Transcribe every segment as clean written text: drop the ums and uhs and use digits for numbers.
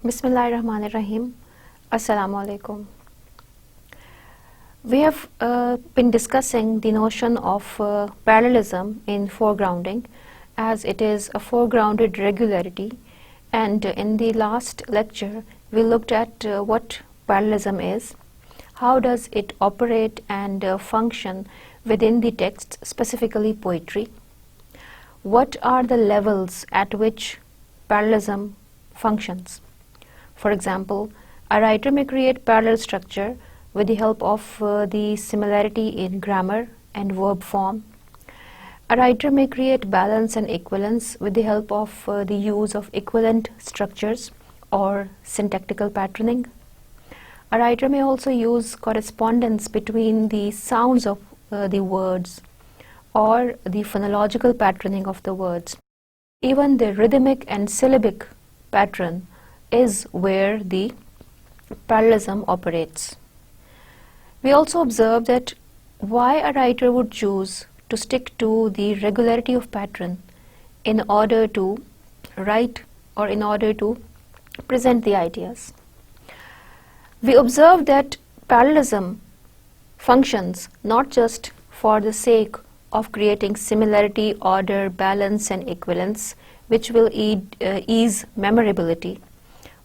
Bismillahirrahmanirrahim. Assalamu alaikum. We have been discussing the notion of parallelism in foregrounding, as it is a foregrounded regularity, and in the last lecture we looked at what parallelism is, how does it operate and function within the text, specifically poetry, what are the levels at which parallelism functions. For example, a writer may create parallel structure with the help of the similarity in grammar and verb form. A writer may create balance and equivalence with the help of the use of equivalent structures or syntactical patterning. A writer may also use correspondence between the sounds of the words or the phonological patterning of the words. Even the rhythmic and syllabic pattern is where the parallelism operates. We also observe that why a writer would choose to stick to the regularity of pattern in order to write or in order to present the ideas. We observe that parallelism functions not just for the sake of creating similarity, order, balance and equivalence, which will ease memorability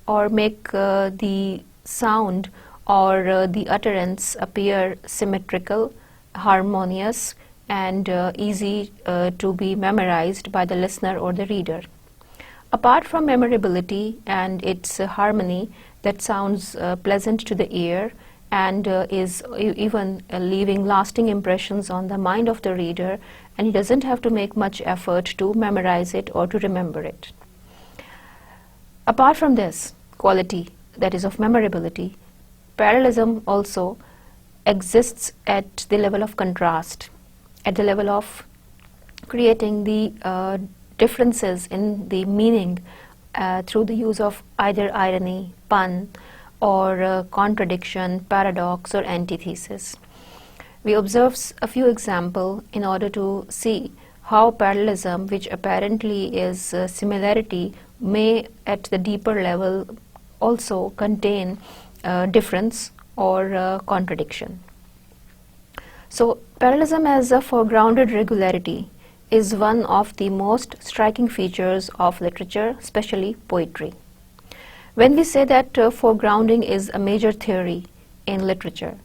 or make the sound or the utterance appear symmetrical, harmonious and easy to be memorized by the listener or the reader. Apart from memorability and its harmony that sounds pleasant to the ear and is even leaving lasting impressions on the mind of the reader, and he doesn't have to make much effort to memorize it or to remember it. Apart from this quality, that is of memorability, parallelism also exists at the level of contrast, at the level of creating the differences in the meaning through the use of either irony, pun, or contradiction, paradox, or antithesis. We observe a few examples in order to see how parallelism, which apparently is similarity, may at the deeper level also contain difference or contradiction. So parallelism as a foregrounded regularity is one of the most striking features of literature, especially poetry. When we say that foregrounding is a major theory in literature,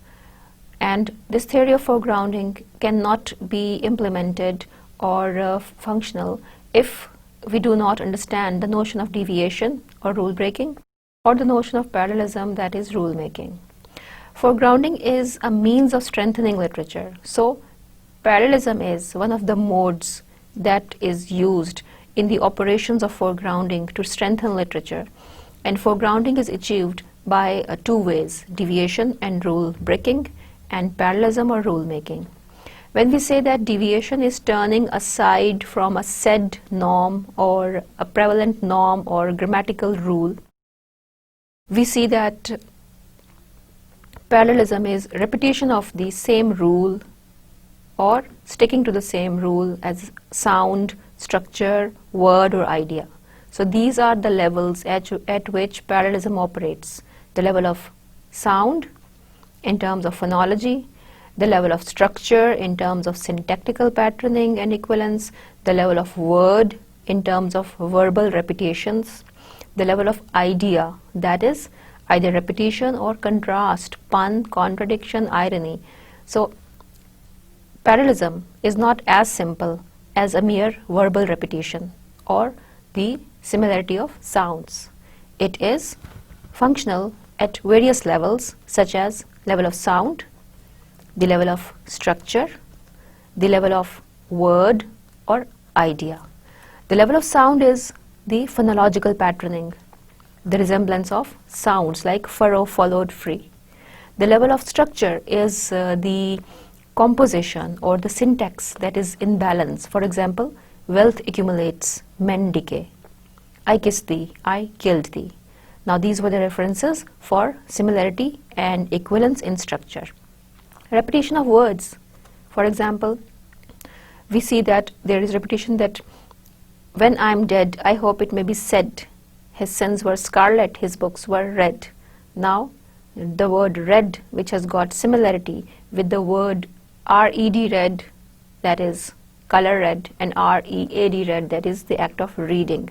and this theory of foregrounding cannot be implemented or functional if we do not understand the notion of deviation or rule breaking, or the notion of parallelism, that is rule making. Foregrounding is a means of strengthening literature. So parallelism is one of the modes that is used in the operations of foregrounding to strengthen literature. And foregrounding is achieved by two ways: deviation and rule breaking, and parallelism or rule making. When we say that deviation is turning aside from a said norm or a prevalent norm or grammatical rule, we see that parallelism is repetition of the same rule or sticking to the same rule as sound, structure, word or idea. So these are the levels at which parallelism operates: the level of sound in terms of phonology, the level of structure in terms of syntactical patterning and equivalence, the level of word in terms of verbal repetitions, the level of idea, that is either repetition or contrast, pun, contradiction, irony. So parallelism is not as simple as a mere verbal repetition or the similarity of sounds. It is functional at various levels, such as level of sound, the level of structure, the level of word or idea. The level of sound is the phonological patterning, the resemblance of sounds like furrow, followed, free. The level of structure is the composition or the syntax that is in balance. For example, wealth accumulates, men decay. I kissed thee, I killed thee. Now these were the references for similarity and equivalence in structure. Repetition of words. For example, we see that there is repetition that when I am dead, I hope it may be said, his sins were scarlet, his books were red. Now, the word red, which has got similarity with the word red, red, that is color red, and read, red, that is the act of reading.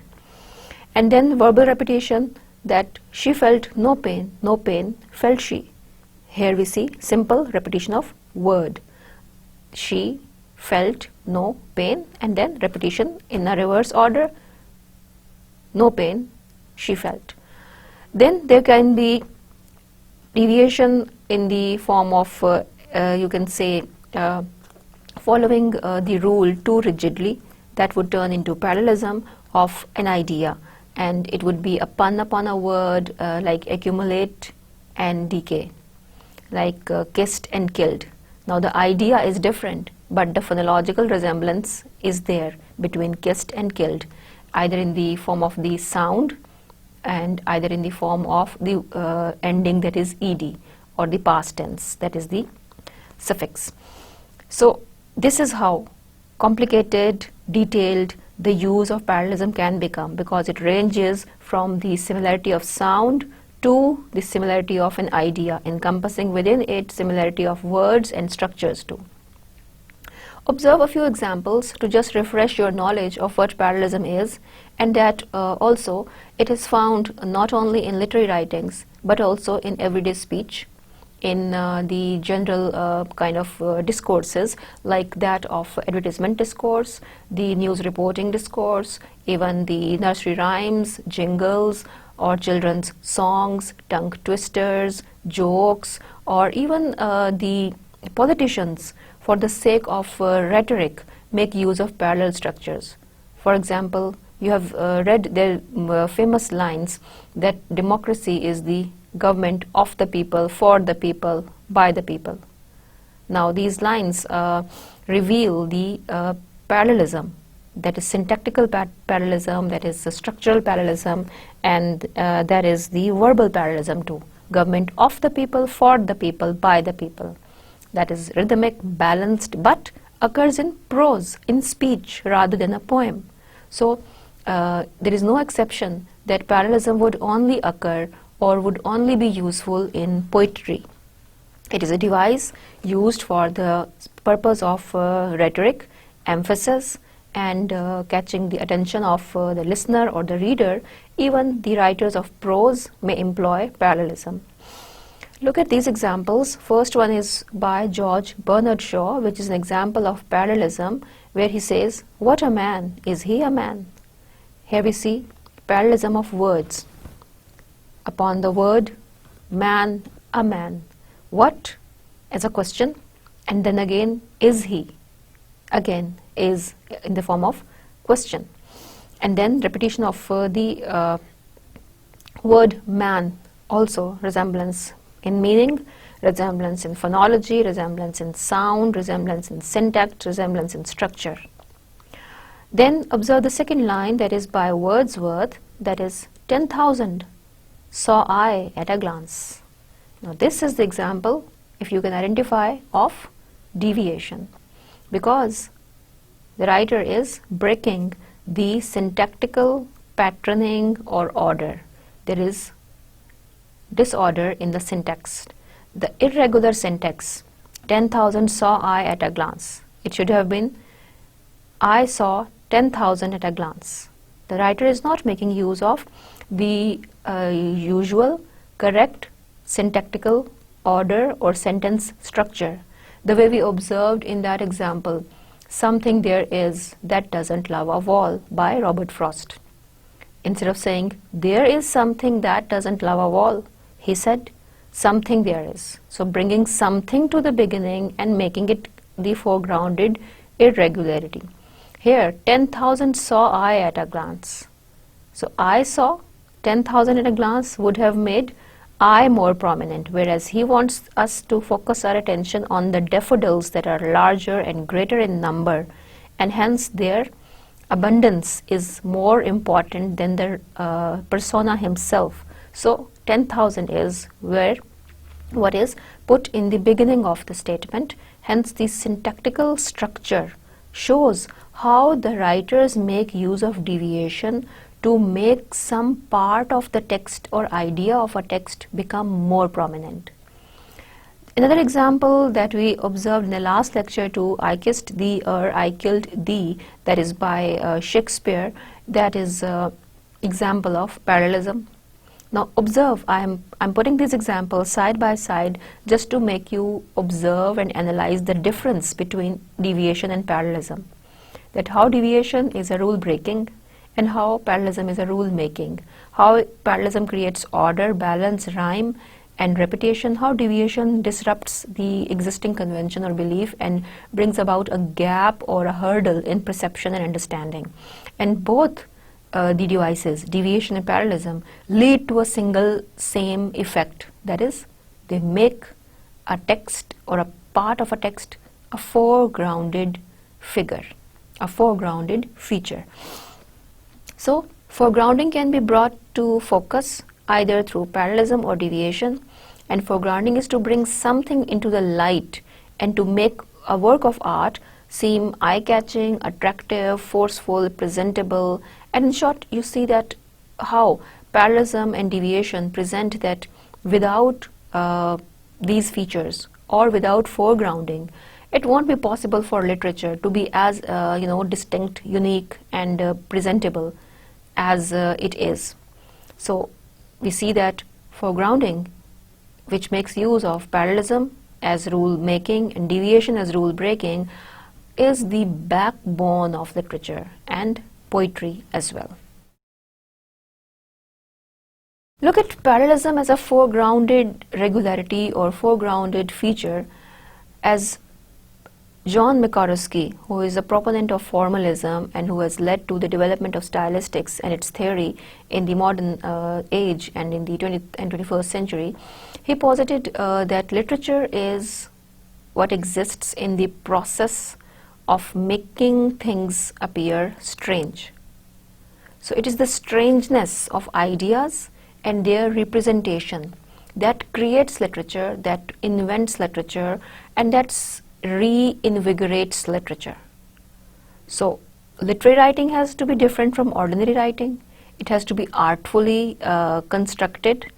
And then verbal repetition, that she felt no pain, felt she. Here we see simple repetition of word. She felt no pain, and then repetition in a reverse order, no pain, she felt. Then there can be deviation in the form of, you can say, following the rule too rigidly. That would turn into parallelism of an idea, and it would be a pun upon a word, like accumulate and decay, like kissed and killed. Now the idea is different, but the phonological resemblance is there between kissed and killed, either in the form of the sound and either in the form of the ending, that is ed, or the past tense, that is the suffix. So this is how complicated, detailed the use of parallelism can become, because it ranges from the similarity of sound to the similarity of an idea, encompassing within it similarity of words and structures too. Observe a few examples to just refresh your knowledge of what parallelism is, and that also it is found not only in literary writings but also in everyday speech, in the general kind of discourses like that of advertisement discourse, the news reporting discourse, even the nursery rhymes, jingles, or children's songs, tongue twisters, jokes, or even the politicians, for the sake of rhetoric, make use of parallel structures. For example, you have read their famous lines that democracy is the government of the people, for the people, by the people. Now these lines reveal the parallelism, that is syntactical parallelism, that is structural parallelism, and that is the verbal parallelism too. Government of the people, for the people, by the people. That is rhythmic, balanced, but occurs in prose, in speech, rather than a poem. So there is no exception that parallelism would only occur or would only be useful in poetry. It is a device used for the purpose of rhetoric, emphasis, and catching the attention of the listener or the reader. Even the writers of prose may employ parallelism. Look at these examples. First one is by George Bernard Shaw, which is an example of parallelism, where he says, "What a man! Is he a man?" Here we see parallelism of words. Upon the word man, a man. What as a question, and then again is he. Again is in the form of question. And then repetition of the word man, also resemblance in meaning, resemblance in phonology, resemblance in sound, resemblance in syntax, resemblance in structure. Then observe the second line, that is by Wordsworth, that is 10,000 saw I at a glance. Now this is the example, if you can identify, of deviation, because the writer is breaking the syntactical patterning or order. There is disorder in the syntax. The irregular syntax, 10,000 saw I at a glance. It should have been I saw 10,000 at a glance. The writer is not making use of the usual correct syntactical order or sentence structure, the way we observed in that example, "Something there is that doesn't love a wall" by Robert Frost. Instead of saying, "There is something that doesn't love a wall," he said, "Something there is." So bringing something to the beginning and making it the foregrounded irregularity. Here, 10,000 saw I at a glance. So I saw 10,000 at a glance would have made I more prominent, whereas he wants us to focus our attention on the daffodils that are larger and greater in number, and hence their abundance is more important than the persona himself. So 10,000 is what is put in the beginning of the statement. Hence the syntactical structure shows how the writers make use of deviation to make some part of the text or idea of a text become more prominent. Another example that we observed in the last lecture too, I kissed thee or I killed thee, that is by Shakespeare, that is example of parallelism. Now observe, I'm putting these examples side by side just to make you observe and analyze the difference between deviation and parallelism. That how deviation is a rule breaking and how parallelism is a rule making. How parallelism creates order, balance, rhyme and repetition. How deviation disrupts the existing convention or belief and brings about a gap or a hurdle in perception and understanding. And both the devices, deviation and parallelism, lead to a single same effect. That is, they make a text or a part of a text a foregrounded figure, a foregrounded feature. So, foregrounding can be brought to focus either through parallelism or deviation, and foregrounding is to bring something into the light and to make a work of art seem eye-catching, attractive, forceful, presentable, and in short, you see that how parallelism and deviation present that without these features or without foregrounding, it won't be possible for literature to be as distinct, unique, and presentable as it is. So we see that foregrounding, which makes use of parallelism as rule making and deviation as rule breaking, is the backbone of literature and poetry as well. Look at parallelism as a foregrounded regularity or foregrounded feature, as John Minkowski, who is a proponent of formalism and who has led to the development of stylistics and its theory in the modern age and in the 20th and 21st century, he posited that literature is what exists in the process of making things appear strange. So it is the strangeness of ideas and their representation that creates literature, that invents literature, and that reinvigorates literature. So literary writing has to be different from ordinary writing. It has to be artfully constructed.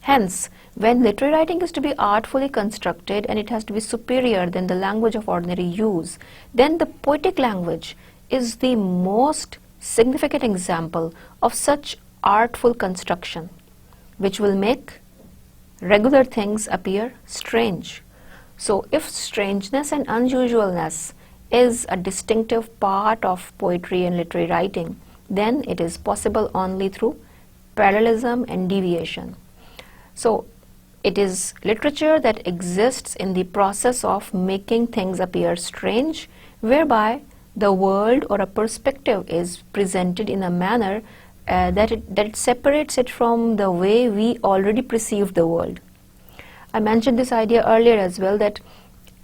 Hence, when literary writing is to be artfully constructed and it has to be superior than the language of ordinary use, then the poetic language is the most significant example of such artful construction, which will make regular things appear strange. So if strangeness and unusualness is a distinctive part of poetry and literary writing, then it is possible only through parallelism and deviation. So it is literature that exists in the process of making things appear strange, whereby the world or a perspective is presented in a manner that it separates it from the way we already perceive the world. I mentioned this idea earlier as well, that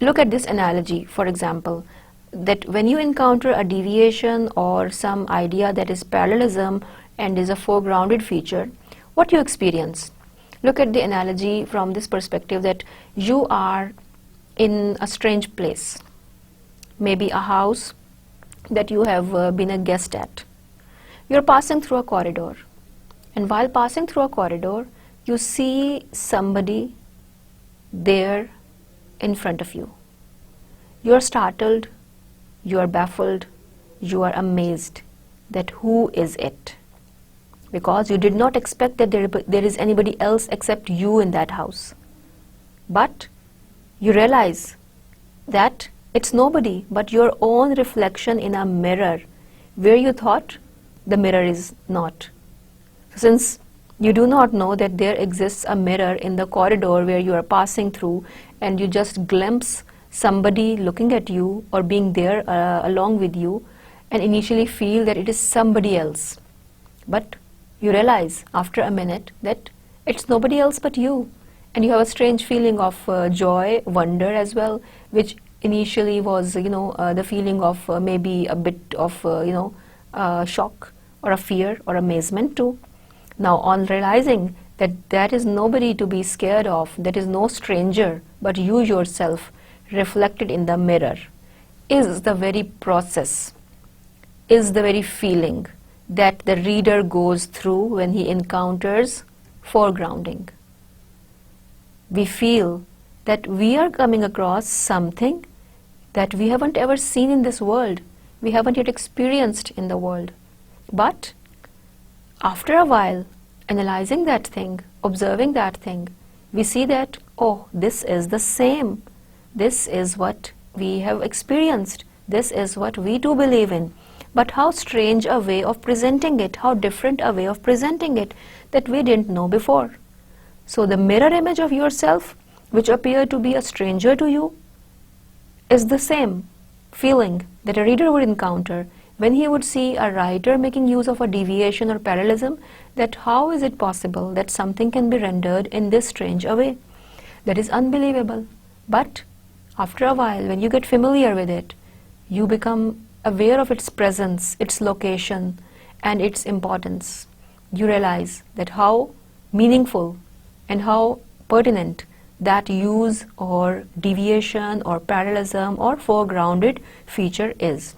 look at this analogy, for example, that when you encounter a deviation or some idea that is parallelism and is a foregrounded feature, what you experience? Look at the analogy from this perspective, that you are in a strange place, maybe a house that you have been a guest at. You're passing through a corridor, and while passing through a corridor, you see somebody there in front of you. You are startled, you are baffled, you are amazed that who is it? Because you did not expect that there is anybody else except you in that house. But you realize that it's nobody but your own reflection in a mirror where you thought the mirror is not. Since you do not know that there exists a mirror in the corridor where you are passing through, and you just glimpse somebody looking at you or being there along with you, and initially feel that it is somebody else. But you realize after a minute that it's nobody else but you, and you have a strange feeling of joy, wonder as well, which initially was the feeling of maybe a bit of shock or a fear or amazement too. Now on realizing that there is nobody to be scared of, there is no stranger but you yourself reflected in the mirror, is the very process, is the very feeling that the reader goes through when he encounters foregrounding. We feel that we are coming across something that we haven't ever seen in this world, we haven't yet experienced in the world. But after a while, analyzing that thing, observing that thing, we see that, oh, this is the same. This is what we have experienced. This is what we do believe in. But how strange a way of presenting it, how different a way of presenting it that we didn't know before. So the mirror image of yourself, which appeared to be a stranger to you, is the same feeling that a reader would encounter when he would see a writer making use of a deviation or parallelism, that how is it possible that something can be rendered in this strange a way? That is unbelievable. But after a while, when you get familiar with it, you become aware of its presence, its location, and its importance. You realize that how meaningful and how pertinent that use or deviation or parallelism or foregrounded feature is.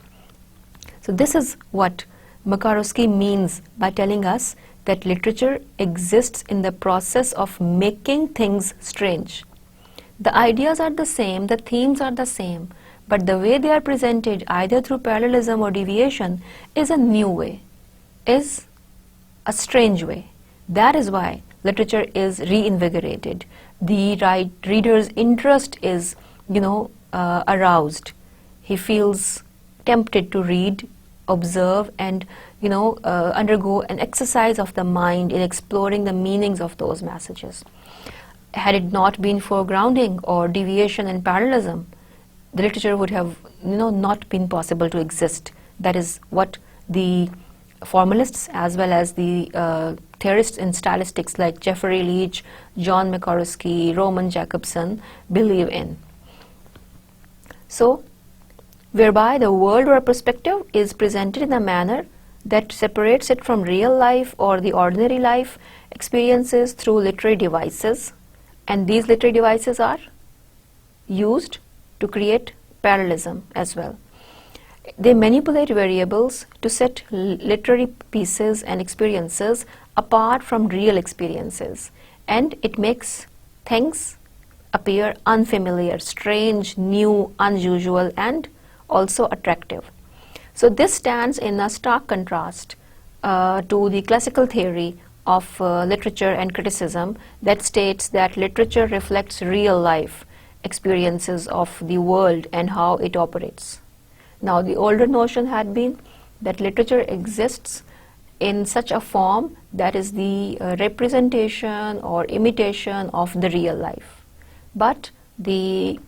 So this is what Makarowski means by telling us that literature exists in the process of making things strange. The ideas are the same, the themes are the same, but the way they are presented, either through parallelism or deviation, is a new way, is a strange way. That is why literature is reinvigorated. The reader's interest is, aroused. He feels tempted to read, observe, and undergo an exercise of the mind in exploring the meanings of those messages. Had it not been foregrounding or deviation and parallelism, the literature would have not been possible to exist. That is what the formalists as well as the theorists in stylistics like Jeffrey Leach, John Makarowski, Roman Jacobson believe in. So, whereby the world or perspective is presented in a manner that separates it from real life or the ordinary life experiences through literary devices, and these literary devices are used to create parallelism as well. They manipulate variables to set literary pieces and experiences apart from real experiences, and it makes things appear unfamiliar, strange, new, unusual, and also attractive. So this stands in a stark contrast to the classical theory of literature and criticism that states that literature reflects real life experiences of the world and how it operates. Now, the older notion had been that literature exists in such a form that is the representation or imitation of the real life. But the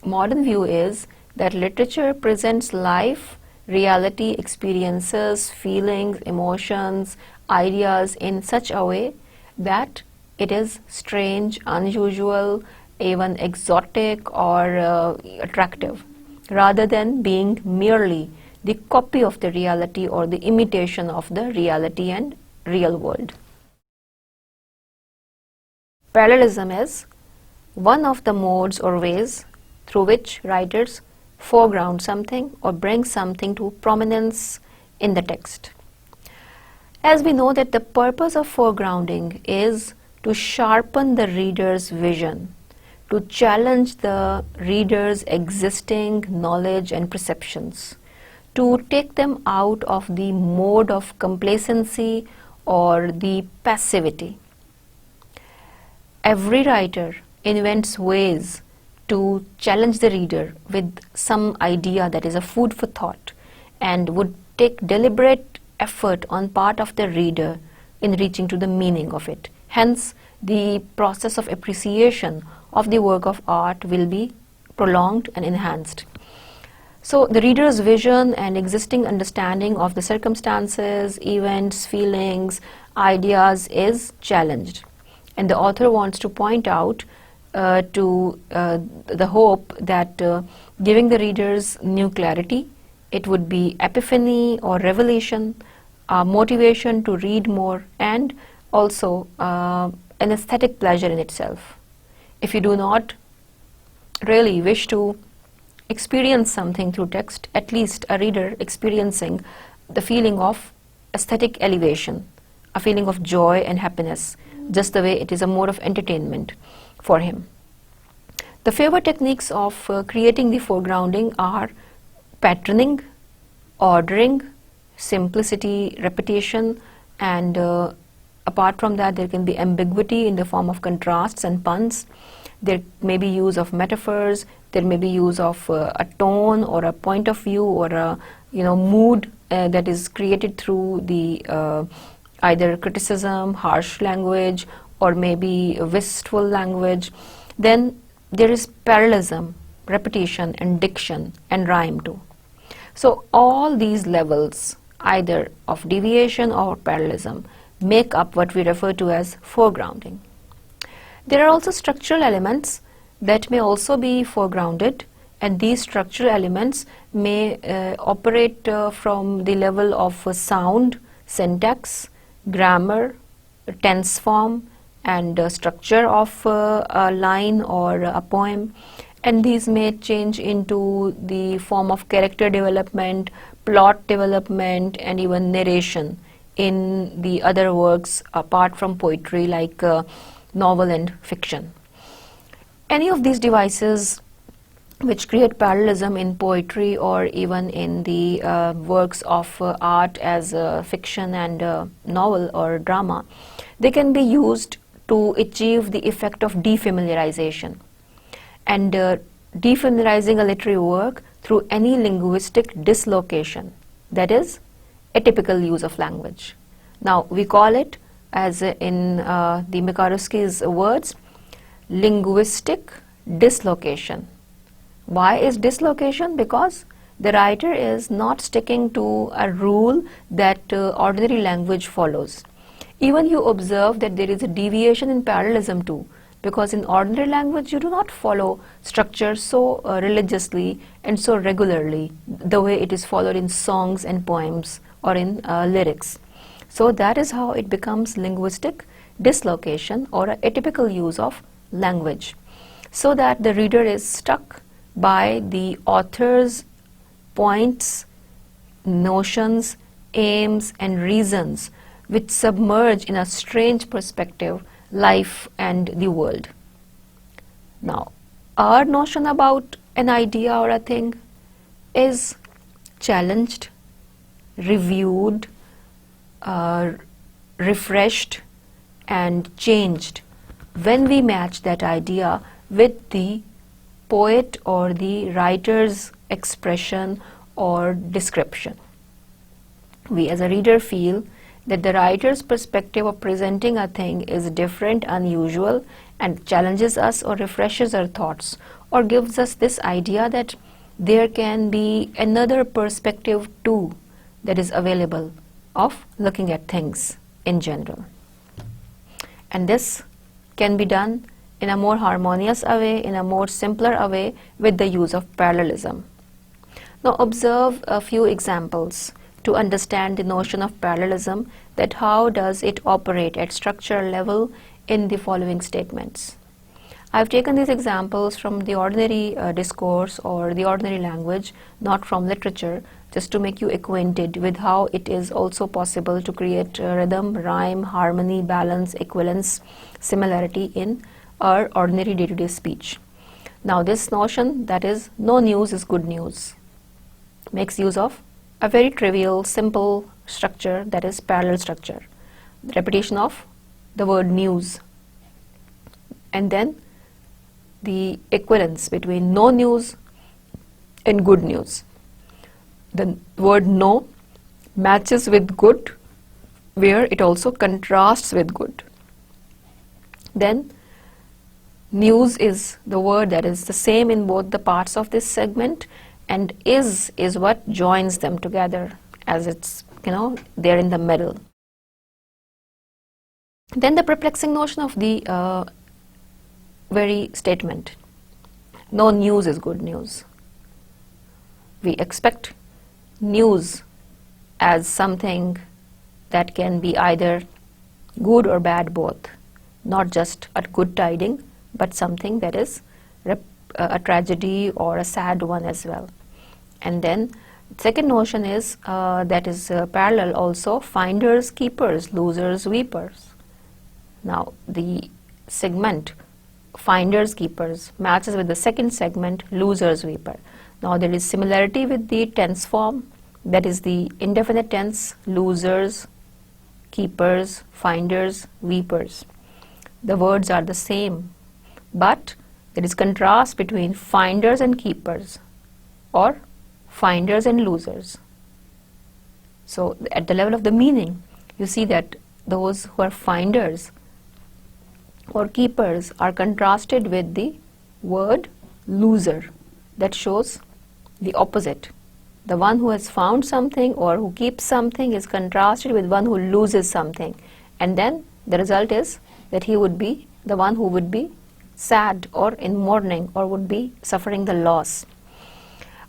modern view is that literature presents life, reality, experiences, feelings, emotions, ideas in such a way that it is strange, unusual, even exotic or attractive, rather than being merely the copy of the reality or the imitation of the reality and real world. Parallelism is one of the modes or ways through which writers foreground something or bring something to prominence in the text. As we know that the purpose of foregrounding is to sharpen the reader's vision, to challenge the reader's existing knowledge and perceptions, to take them out of the mode of complacency or the passivity. Every writer invents ways to challenge the reader with some idea that is a food for thought and would take deliberate effort on part of the reader in reaching to the meaning of it. Hence, the process of appreciation of the work of art will be prolonged and enhanced. So the reader's vision and existing understanding of the circumstances, events, feelings, ideas is challenged. And the author wants to point out to the hope that giving the readers new clarity, it would be epiphany or revelation, motivation to read more, and also an aesthetic pleasure in itself. If you do not really wish to experience something through text, at least a reader experiencing the feeling of aesthetic elevation, a feeling of joy and happiness, just the way it is a mode of entertainment for him. The favored techniques of creating the foregrounding are patterning, ordering, simplicity, repetition, and apart from that there can be ambiguity in the form of contrasts and puns. There may be use of metaphors, there may be use of a tone or a point of view or a mood that is created through the either criticism, harsh language, or maybe a wistful language. Then there is parallelism, repetition and diction and rhyme too. So all these levels, either of deviation or parallelism, make up what we refer to as foregrounding. There are also structural elements that may also be foregrounded, and these structural elements may operate from the level of sound, syntax, grammar, tense form, and structure of a line or a poem, and these may change into the form of character development, plot development, and even narration in the other works apart from poetry, like novel and fiction. Any of these devices which create parallelism in poetry or even in the works of art as fiction and novel or drama, they can be used to achieve the effect of defamiliarization. And defamiliarizing a literary work through any linguistic dislocation, that is, atypical use of language. Now, we call it, as in the Mikarovsky's words, linguistic dislocation. Why is dislocation? Because the writer is not sticking to a rule that ordinary language follows. Even you observe that there is a deviation in parallelism too, because in ordinary language you do not follow structure so religiously and so regularly the way it is followed in songs and poems or in lyrics. So that is how it becomes linguistic dislocation or an atypical use of language, so that the reader is stuck by the author's points, notions, aims and reasons which submerge in a strange perspective life and the world. Now, our notion about an idea or a thing is challenged, reviewed, refreshed and changed when we match that idea with the poet or the writer's expression or description. We as a reader feel that the writer's perspective of presenting a thing is different, unusual, and challenges us or refreshes our thoughts, or gives us this idea that there can be another perspective too that is available of looking at things in general. And this can be done in a more harmonious way, in a more simpler way, with the use of parallelism. Now observe a few examples to understand the notion of parallelism, that how does it operate at structural level in the following statements. I've taken these examples from the ordinary discourse or the ordinary language, not from literature, just to make you acquainted with how it is also possible to create rhythm, rhyme, harmony, balance, equivalence, similarity in our ordinary day-to-day speech. Now this notion, that is, no news is good news, makes use of a very trivial, simple structure, that is parallel structure. The repetition of the word news, and then the equivalence between no news and good news. The word no matches with good, where it also contrasts with good. Then news is the word that is the same in both the parts of this segment, and is what joins them together, as it's, they're in the middle. Then the perplexing notion of the very statement, no news is good news. We expect news as something that can be either good or bad both, not just a good tiding, but something that is a tragedy or a sad one as well. And then second notion is that is parallel also, finders, keepers, losers, weepers. Now the segment finders, keepers matches with the second segment losers, weeper. Now there is similarity with the tense form, that is the indefinite tense, losers, keepers, finders, weepers. The words are the same, but there is contrast between finders and keepers, or finders and losers. So at the level of the meaning, you see that those who are finders or keepers are contrasted with the word loser. That shows the opposite. The one who has found something or who keeps something is contrasted with one who loses something, and then the result is that he would be the one who would be sad or in mourning or would be suffering the loss.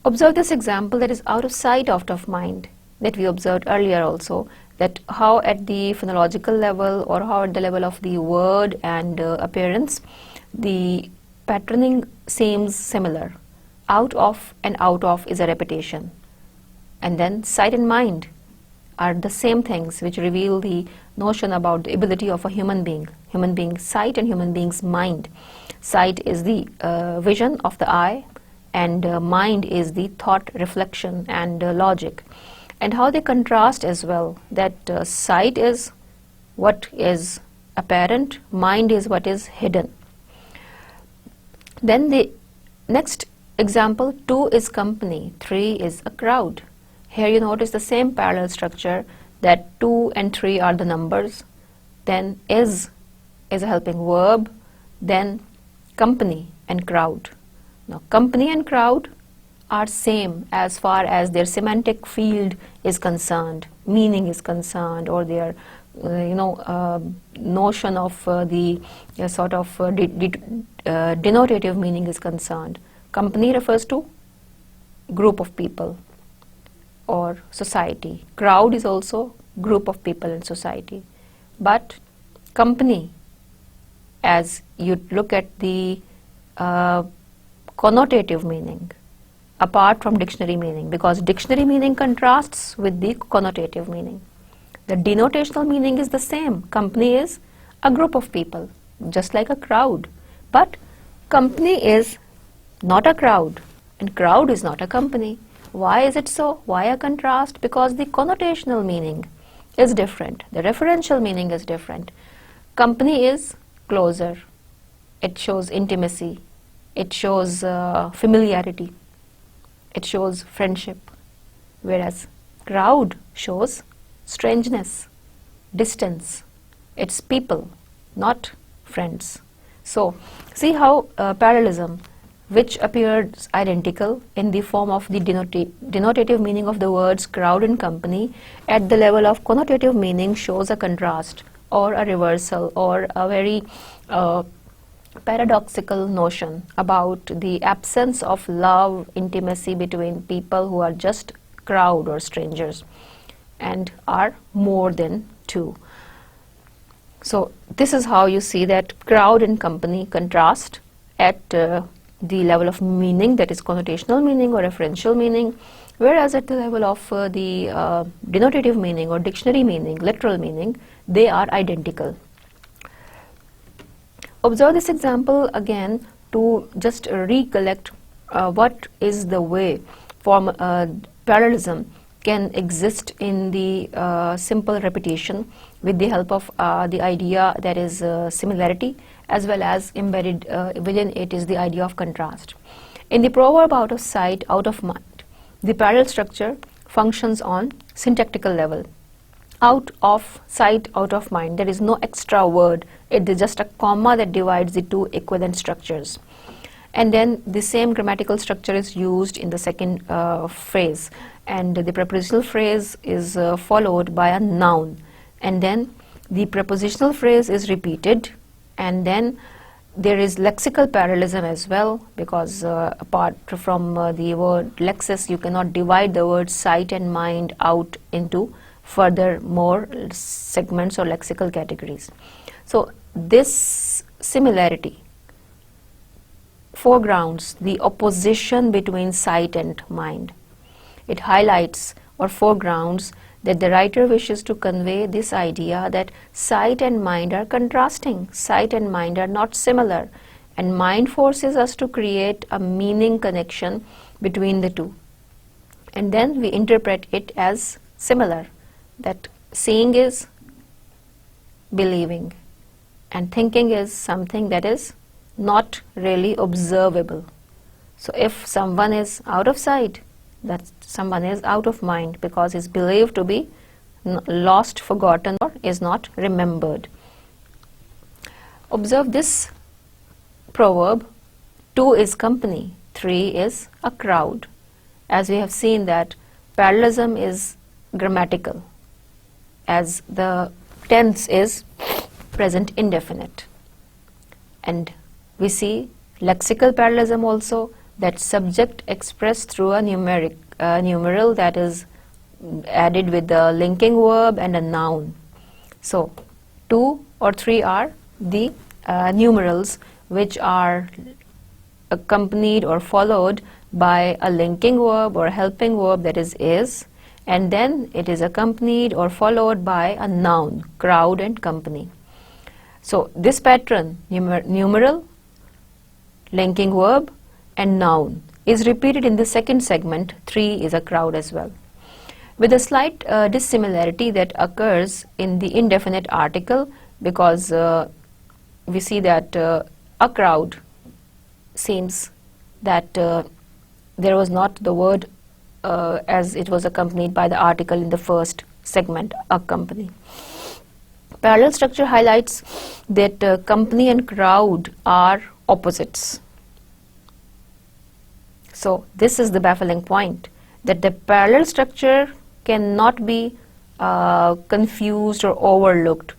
Observe this example, that is out of sight, out of mind, that we observed earlier also, that how at the phonological level or how at the level of the word and appearance, the patterning seems similar. Out of and out of is a repetition. And then sight and mind are the same things which reveal the notion about the ability of a human being. Human being's sight and human being's mind. Sight is the vision of the eye, and mind is the thought, reflection and logic. And how they contrast as well, that sight is what is apparent, mind is what is hidden. Then the next example, 2 is company, 3 is a crowd. Here you notice the same parallel structure, that 2 and 3 are the numbers, then is a helping verb, then company and crowd. Now company and crowd are same as far as their semantic field is concerned, meaning is concerned, or their notion of the sort of denotative meaning is concerned. Company refers to group of people or society. Crowd is also group of people in society. But company, as you look at the connotative meaning, apart from dictionary meaning, because dictionary meaning contrasts with the connotative meaning. The denotational meaning is the same. Company is a group of people, just like a crowd. But company is not a crowd, and crowd is not a company. Why is it so? Why a contrast? Because the connotational meaning is different. The referential meaning is different. Company is closer. It shows intimacy. It shows familiarity. It shows friendship. Whereas crowd shows strangeness, distance. It's people, not friends. So see how parallelism, which appears identical in the form of the denotative meaning of the words crowd and company, at the level of connotative meaning shows a contrast or a reversal or a very paradoxical notion about the absence of love, intimacy between people who are just crowd or strangers and are more than two. So this is how you see that crowd and company contrast at the level of meaning, that is connotational meaning or referential meaning, whereas at the level of the denotative meaning or dictionary meaning, literal meaning, they are identical. Observe this example again to just recollect what is the way parallelism can exist in the simple repetition with the help of the idea that is similarity, as well as embedded within it is the idea of contrast. In the proverb out of sight, out of mind, the parallel structure functions on syntactical level. Out of sight, out of mind, there is no extra word. It is just a comma that divides the two equivalent structures. And then the same grammatical structure is used in the second phrase, and the prepositional phrase is followed by a noun, and then the prepositional phrase is repeated, and then there is lexical parallelism as well, because apart from the word lexis, you cannot divide the word sight and mind out into further more segments or lexical categories. So this similarity foregrounds the opposition between sight and mind. it highlights or foregrounds that the writer wishes to convey this idea that sight and mind are contrasting, sight and mind are not similar, and mind forces us to create a meaning connection between the two. And then we interpret it as similar, that seeing is believing and thinking is something that is not really observable. So if someone is out of sight, that someone is out of mind because is believed to be lost, forgotten, or is not remembered. Observe this proverb: 2 is company, 3 is a crowd. As we have seen that parallelism is grammatical, as the tense is present indefinite. And we see lexical parallelism also, that subject expressed through a numeral that is added with the linking verb and a noun. So 2 or 3 are the numerals which are accompanied or followed by a linking verb or helping verb, that is, and then it is accompanied or followed by a noun, crowd and company. So this pattern, numeral, linking verb and noun, is repeated in the second segment. 3 is a crowd as well, with a slight dissimilarity that occurs in the indefinite article, because we see that a crowd seems that there was not the word as it was accompanied by the article in the first segment, accompany. Parallel structure highlights that company and crowd are opposites. So this is the baffling point, that the parallel structure cannot be confused or overlooked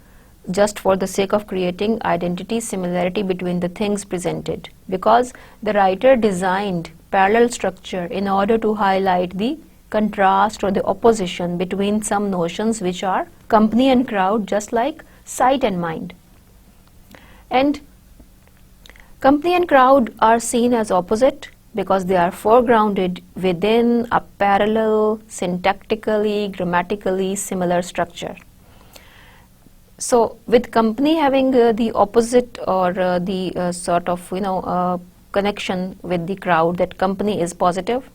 just for the sake of creating identity similarity between the things presented, because the writer designed parallel structure in order to highlight the contrast or the opposition between some notions which are company and crowd, just like sight and mind. And company and crowd are seen as opposite because they are foregrounded within a parallel, syntactically, grammatically similar structure. So with company having the opposite or the sort of connection with the crowd, that company is positive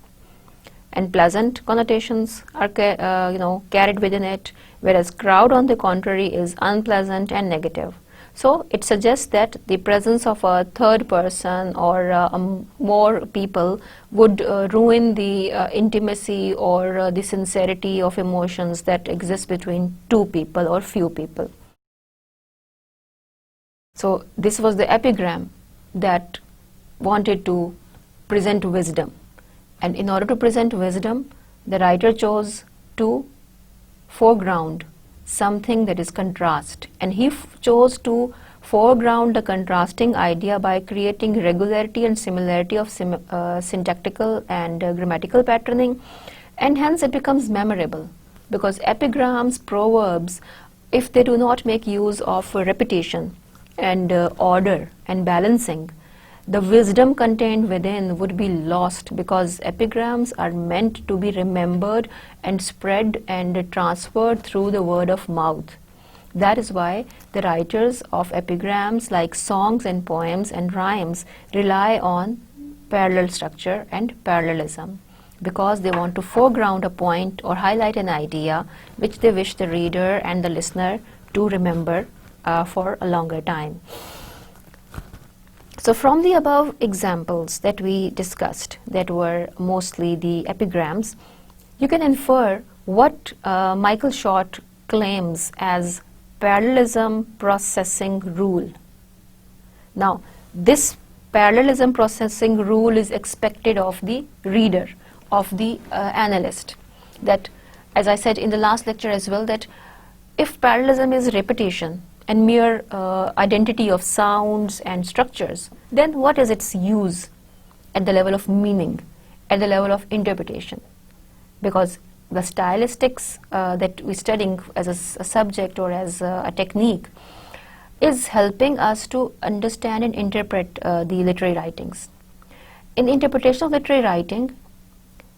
and pleasant connotations are carried within it, whereas crowd on the contrary is unpleasant and negative. So it suggests that the presence of a third person or more people would ruin the intimacy or the sincerity of emotions that exist between two people or few people. So this was the epigram that wanted to present wisdom, and in order to present wisdom, the writer chose to foreground something that is contrast, and he chose to foreground the contrasting idea by creating regularity and similarity of syntactical and grammatical patterning, and hence it becomes memorable, because epigrams, proverbs, if they do not make use of repetition and order and balancing, the wisdom contained within would be lost, because epigrams are meant to be remembered and spread and transferred through the word of mouth. That is why the writers of epigrams, like songs and poems and rhymes, rely on parallel structure and parallelism, because they want to foreground a point or highlight an idea which they wish the reader and the listener to remember for a longer time. So from the above examples that we discussed, that were mostly the epigrams, you can infer what Michael Short claims as parallelism processing rule. Now, this parallelism processing rule is expected of the reader, of the analyst. That, as I said in the last lecture as well, that if parallelism is repetition and mere identity of sounds and structures, then what is its use at the level of meaning, at the level of interpretation? Because the stylistics that we're studying as a subject or as a technique is helping us to understand and interpret the literary writings. In interpretation of literary writing,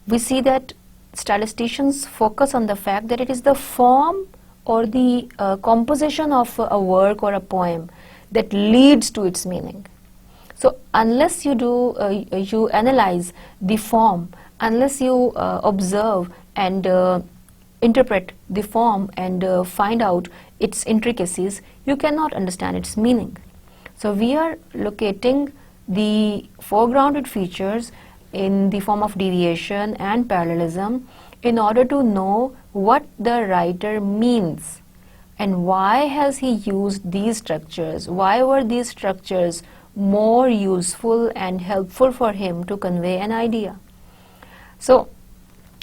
we see that statisticians focus on the fact that it is the form or the composition of a work or a poem that leads to its meaning. So unless you you analyze the form, unless you observe and interpret the form and find out its intricacies, you cannot understand its meaning. So we are locating the foregrounded features in the form of deviation and parallelism in order to know what the writer means and why has he used these structures, why were these structures more useful and helpful for him to convey an idea. So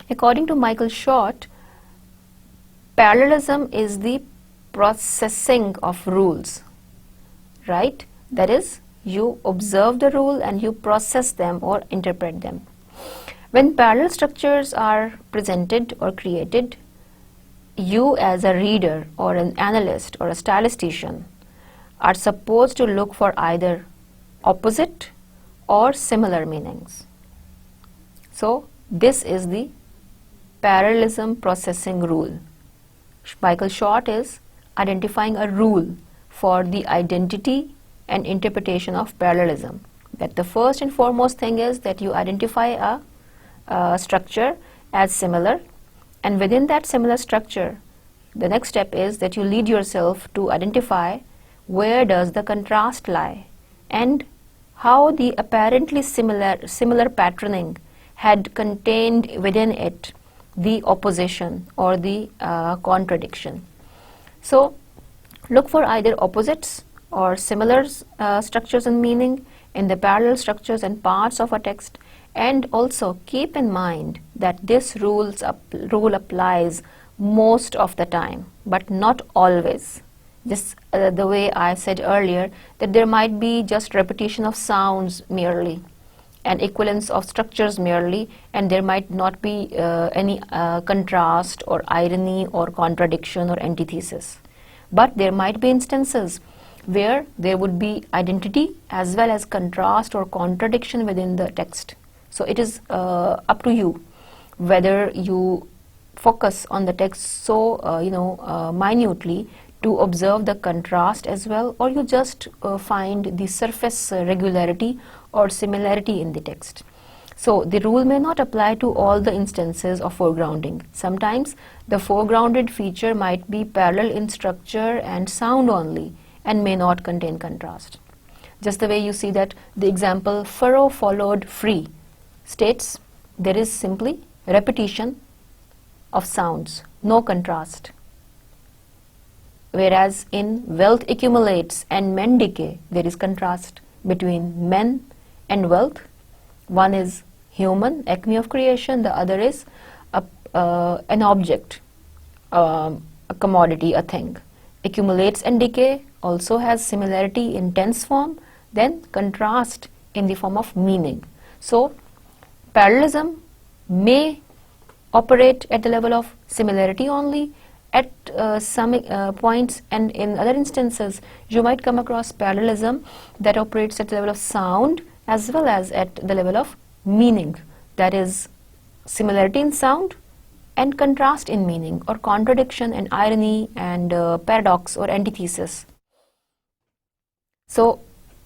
according to Michael Short, parallelism is the processing of rules, right? That is, you observe the rule and you process them or interpret them. When parallel structures are presented or created, you as a reader or an analyst or a stylistician are supposed to look for either opposite or similar meanings. So this is the parallelism processing rule. Michael Short is identifying a rule for the identity and interpretation of parallelism. That the first and foremost thing is that you identify a structure as similar, and within that similar structure, the next step is that you lead yourself to identify where does the contrast lie and how the apparently similar patterning had contained within it the opposition or the contradiction. So look for either opposites or similar structures and meaning in the parallel structures and parts of a text, and also keep in mind that this rule applies most of the time but not always. Just the way I said earlier, that there might be just repetition of sounds merely and equivalence of structures merely, and there might not be any contrast or irony or contradiction or antithesis. But there might be instances where there would be identity as well as contrast or contradiction within the text. So it is up to you whether you focus on the text so minutely to observe the contrast as well, or you just find the surface regularity or similarity in the text. So the rule may not apply to all the instances of foregrounding. Sometimes the foregrounded feature might be parallel in structure and sound only and may not contain contrast. Just the way you see that the example furrow followed free states there is simply repetition of sounds, no contrast. Whereas in wealth accumulates and men decay, there is contrast between men and wealth. One is human, acme of creation, the other is an object, a commodity, a thing. Accumulates and decay also has similarity in tense form, then contrast in the form of meaning. So parallelism may operate at the level of similarity only at some points, and in other instances you might come across parallelism that operates at the level of sound as well as at the level of meaning, that is similarity in sound and contrast in meaning, or contradiction and irony and paradox or antithesis. So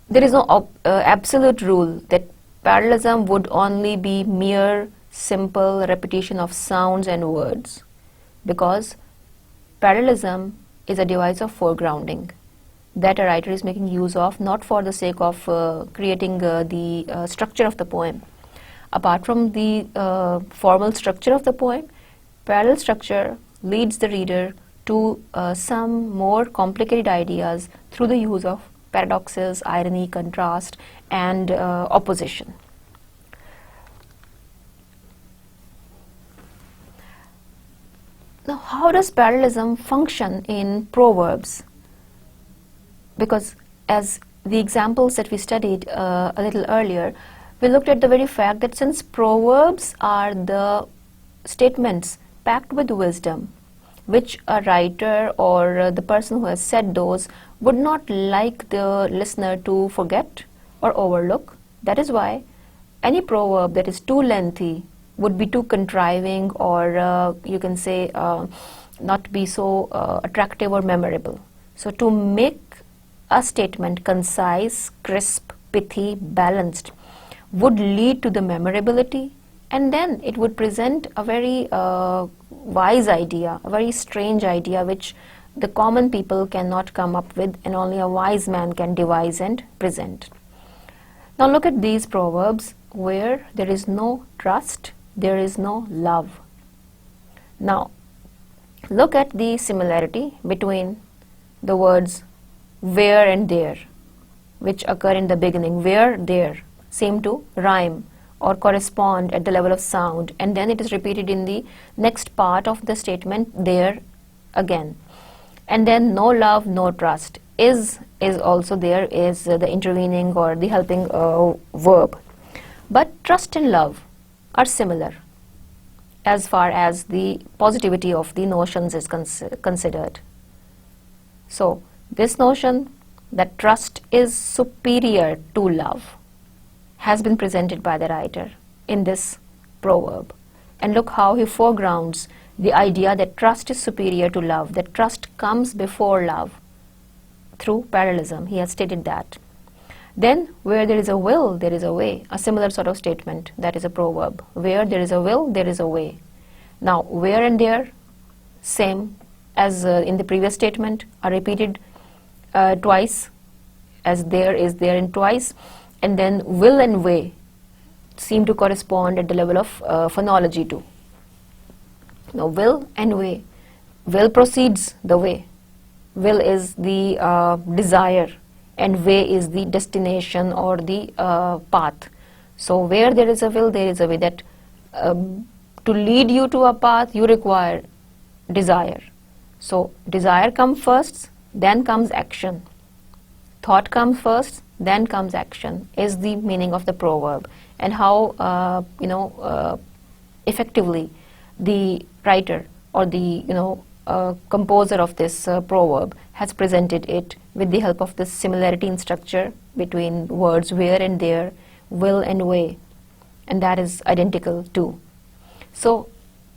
there is no absolute rule that parallelism would only be mere simple repetition of sounds and words, because parallelism is a device of foregrounding that a writer is making use of not for the sake of creating the structure of the poem. Apart from the formal structure of the poem, parallel structure leads the reader to some more complicated ideas through the use of paradoxes, irony, contrast, and opposition. Now, how does parallelism function in proverbs? Because as the examples that we studied a little earlier, we looked at the very fact that since proverbs are the statements packed with wisdom, which a writer or the person who has said those would not like the listener to forget or overlook, that is why any proverb that is too lengthy would be too contriving, or you can say not be so attractive or memorable. So to make a statement concise, crisp, pithy, balanced would lead to the memorability, and then it would present a very wise idea, a very strange idea which the common people cannot come up with, and only a wise man can devise and present. Now look at these proverbs. Where there is no trust, there is no love. Now look at the similarity between the words where and there, which occur in the beginning. Where, there seem to rhyme or correspond at the level of sound, and then it is repeated in the next part of the statement, there again. And then no love, no trust is also there, is the intervening or the helping verb. But trust and love are similar as far as the positivity of the notions is considered. So this notion that trust is superior to love has been presented by the writer in this proverb. And look how he foregrounds the idea that trust is superior to love, that trust comes before love through parallelism. He has stated that. Then, where there is a will, there is a way. A similar sort of statement, that is a proverb. Where there is a will, there is a way. Now, where and there, same as in the previous statement, are repeated twice, as there is there in twice, and then will and way seem to correspond at the level of phonology too. Now, will and way. Will precedes the way. Will is the desire, and way is the destination or the path. So where there is a will, there is a way. That to lead you to a path, you require desire. So desire comes first, then comes action. Thought comes first, then comes action, is the meaning of the proverb. And how effectively the writer or the composer of this proverb has presented it with the help of this similarity in structure between words where and there, will and way, and that is identical too. So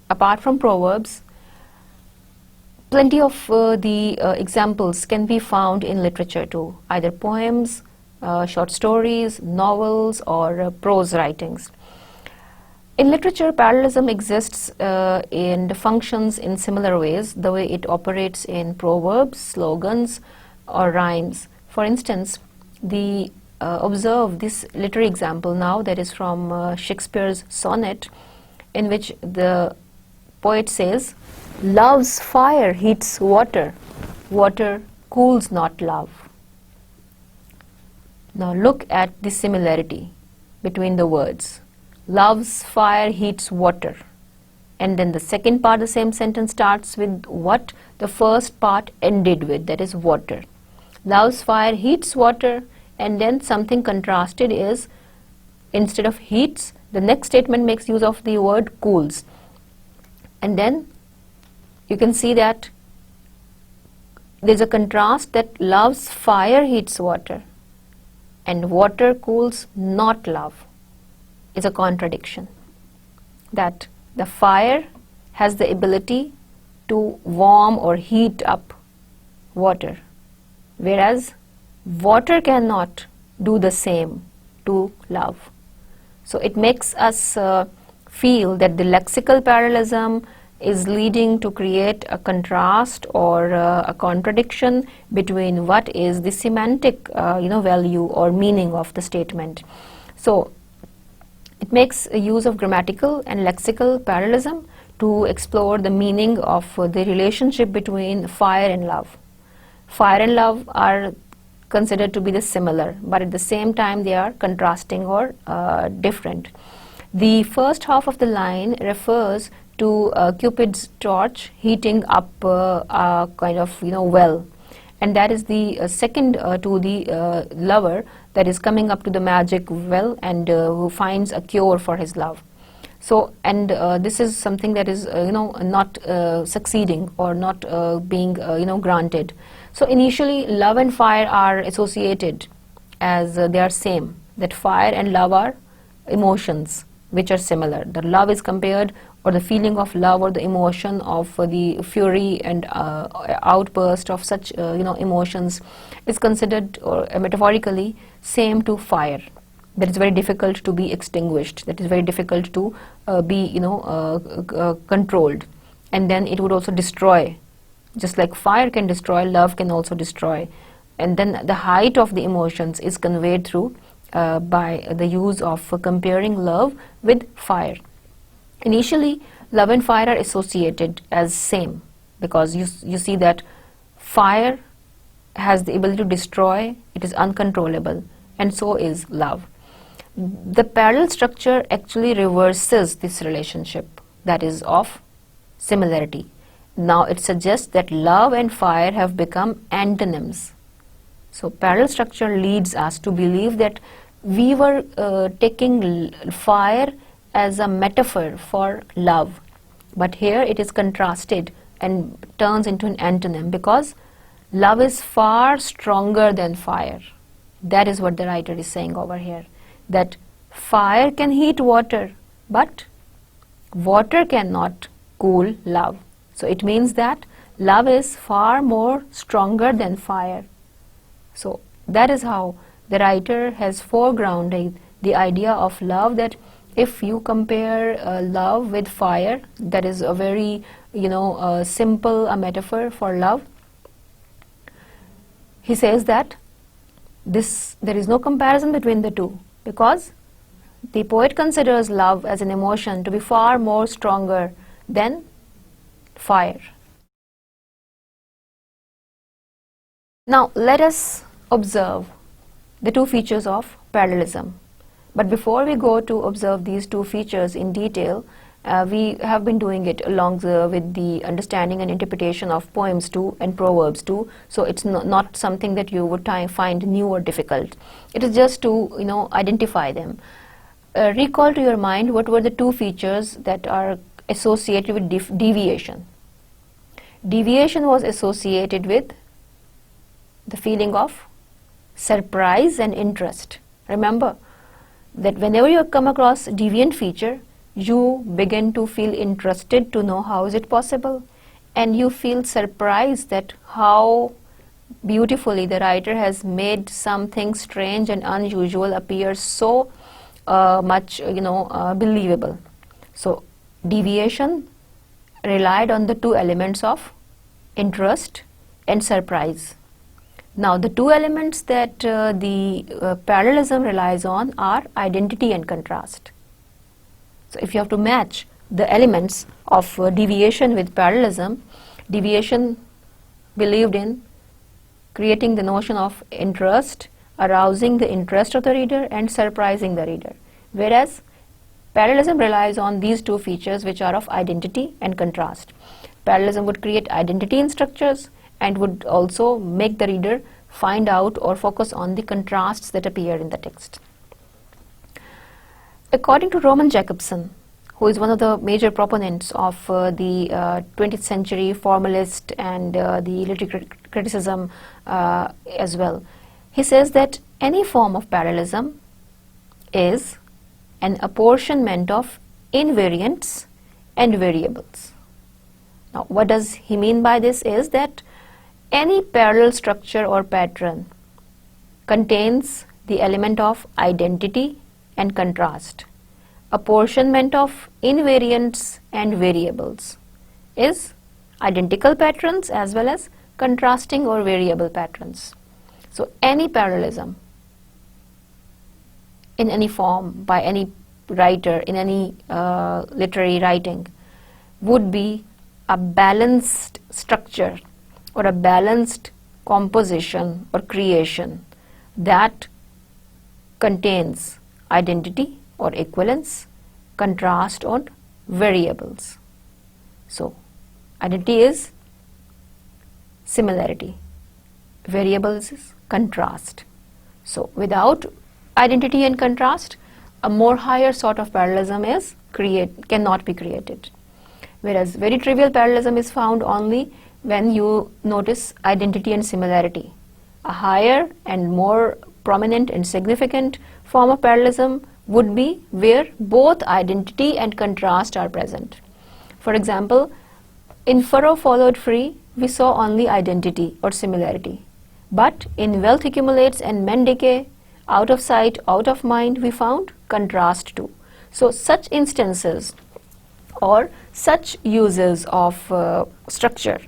apart from proverbs, plenty of the examples can be found in literature too, either poems, short stories, novels, or prose writings. In literature, parallelism exists and functions in similar ways, the way it operates in proverbs, slogans, or rhymes. For instance, observe this literary example now, that is from Shakespeare's sonnet, in which the poet says, "Love's fire heats water, water cools not love." Now look at the similarity between the words. Love's fire heats water. And then the second part of the same sentence starts with what the first part ended with, that is water. Love's fire heats water, and then something contrasted is, instead of heats, the next statement makes use of the word cools. And then you can see that there's a contrast, that love's fire heats water and water cools not love. Is a contradiction, that the fire has the ability to warm or heat up water, whereas water cannot do the same to love. So it makes us feel that the lexical parallelism is leading to create a contrast or a contradiction between what is the semantic value or meaning of the statement. So it makes use of grammatical and lexical parallelism to explore the meaning of the relationship between fire and love. Fire and love are considered to be the similar, but at the same time they are contrasting or different. The first half of the line refers to Cupid's torch heating up a kind of well, and that is the second to the lover that is coming up to the magic well and who finds a cure for his love. So, and this is something that is not succeeding or not being granted. So initially love and fire are associated as they are same, that fire and love are emotions, which are similar. The love is compared, or the feeling of love, or the emotion of the fury and outburst of such emotions is considered, or metaphorically, same to fire. That is very difficult to be extinguished. That is very difficult to be controlled, and then it would also destroy. Just like fire can destroy, love can also destroy. And then the height of the emotions is conveyed through by the use of comparing love with fire. Initially, love and fire are associated as same, because you see that fire has the ability to destroy, it is uncontrollable, and so is love. The parallel structure actually reverses this relationship, that is of similarity. Now it suggests that love and fire have become antonyms. So parallel structure leads us to believe that we were taking fire as a metaphor for love, but here it is contrasted and turns into an antonym, because love is far stronger than fire. That is what the writer is saying over here, that fire can heat water, but water cannot cool love. So it means that love is far more stronger than fire. So that is how the writer has foregrounded the idea of love, that if you compare love with fire, that is a very simple a metaphor for love. He says that there is no comparison between the two, because the poet considers love as an emotion to be far more stronger than fire. Now let us observe the two features of parallelism. But before we go to observe these two features in detail, we have been doing it along with the understanding and interpretation of poems too and proverbs too. So it's not something that you would find new or difficult. It is just to identify them. Recall to your mind what were the two features that are associated with deviation. Deviation was associated with the feeling of surprise and interest. Remember that whenever you come across deviant feature, you begin to feel interested to know how is it possible, and you feel surprised that how beautifully the writer has made something strange and unusual appear so much believable. So deviation relied on the two elements of interest and surprise. Now the two elements that the parallelism relies on are identity and contrast. So if you have to match the elements of deviation with parallelism, deviation believed in creating the notion of interest, arousing the interest of the reader and surprising the reader, whereas parallelism relies on these two features, which are of identity and contrast. Parallelism would create identity in structures and would also make the reader find out or focus on the contrasts that appear in the text. According to Roman Jacobson, who is one of the major proponents of the 20th century formalist and the literary criticism as well, he says that any form of parallelism is an apportionment of invariants and variables. Now, what does he mean by this is that any parallel structure or pattern contains the element of identity and contrast. Apportionment of invariants and variables is identical patterns as well as contrasting or variable patterns. So any parallelism in any form by any writer in any literary writing would be a balanced structure or a balanced composition or creation that contains identity or equivalence, contrast or variables. So identity is similarity, variables is contrast. So without identity and contrast, a more higher sort of parallelism is cannot be created. Whereas very trivial parallelism is found only when you notice identity and similarity. A higher and more prominent and significant form of parallelism would be where both identity and contrast are present. For example, in furrow followed free, we saw only identity or similarity. But in wealth accumulates and men decay, out of sight, out of mind, we found contrast too. So such instances or such uses of structure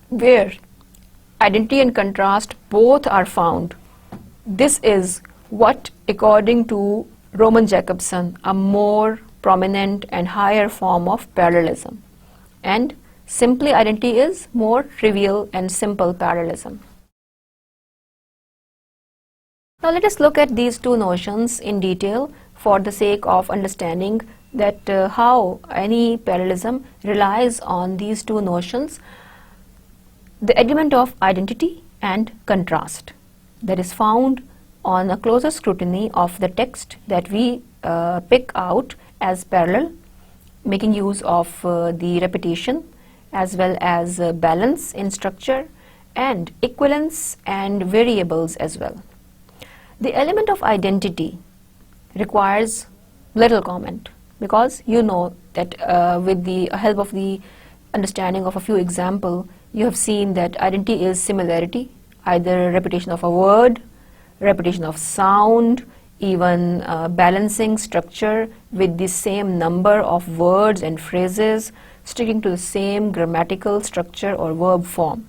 where identity and contrast both are found, this is what, according to Roman Jacobson, a more prominent and higher form of parallelism. And simply identity is more trivial and simple parallelism. Now let us look at these two notions in detail for the sake of understanding that how any parallelism relies on these two notions, the element of identity and contrast that is found on a closer scrutiny of the text that we pick out as parallel, making use of the repetition as well as balance in structure and equivalence and variables as well. The element of identity requires little comment because you know that with the help of the understanding of a few examples, you have seen that identity is similarity, either repetition of a word, repetition of sound, even balancing structure with the same number of words and phrases, sticking to the same grammatical structure or verb form.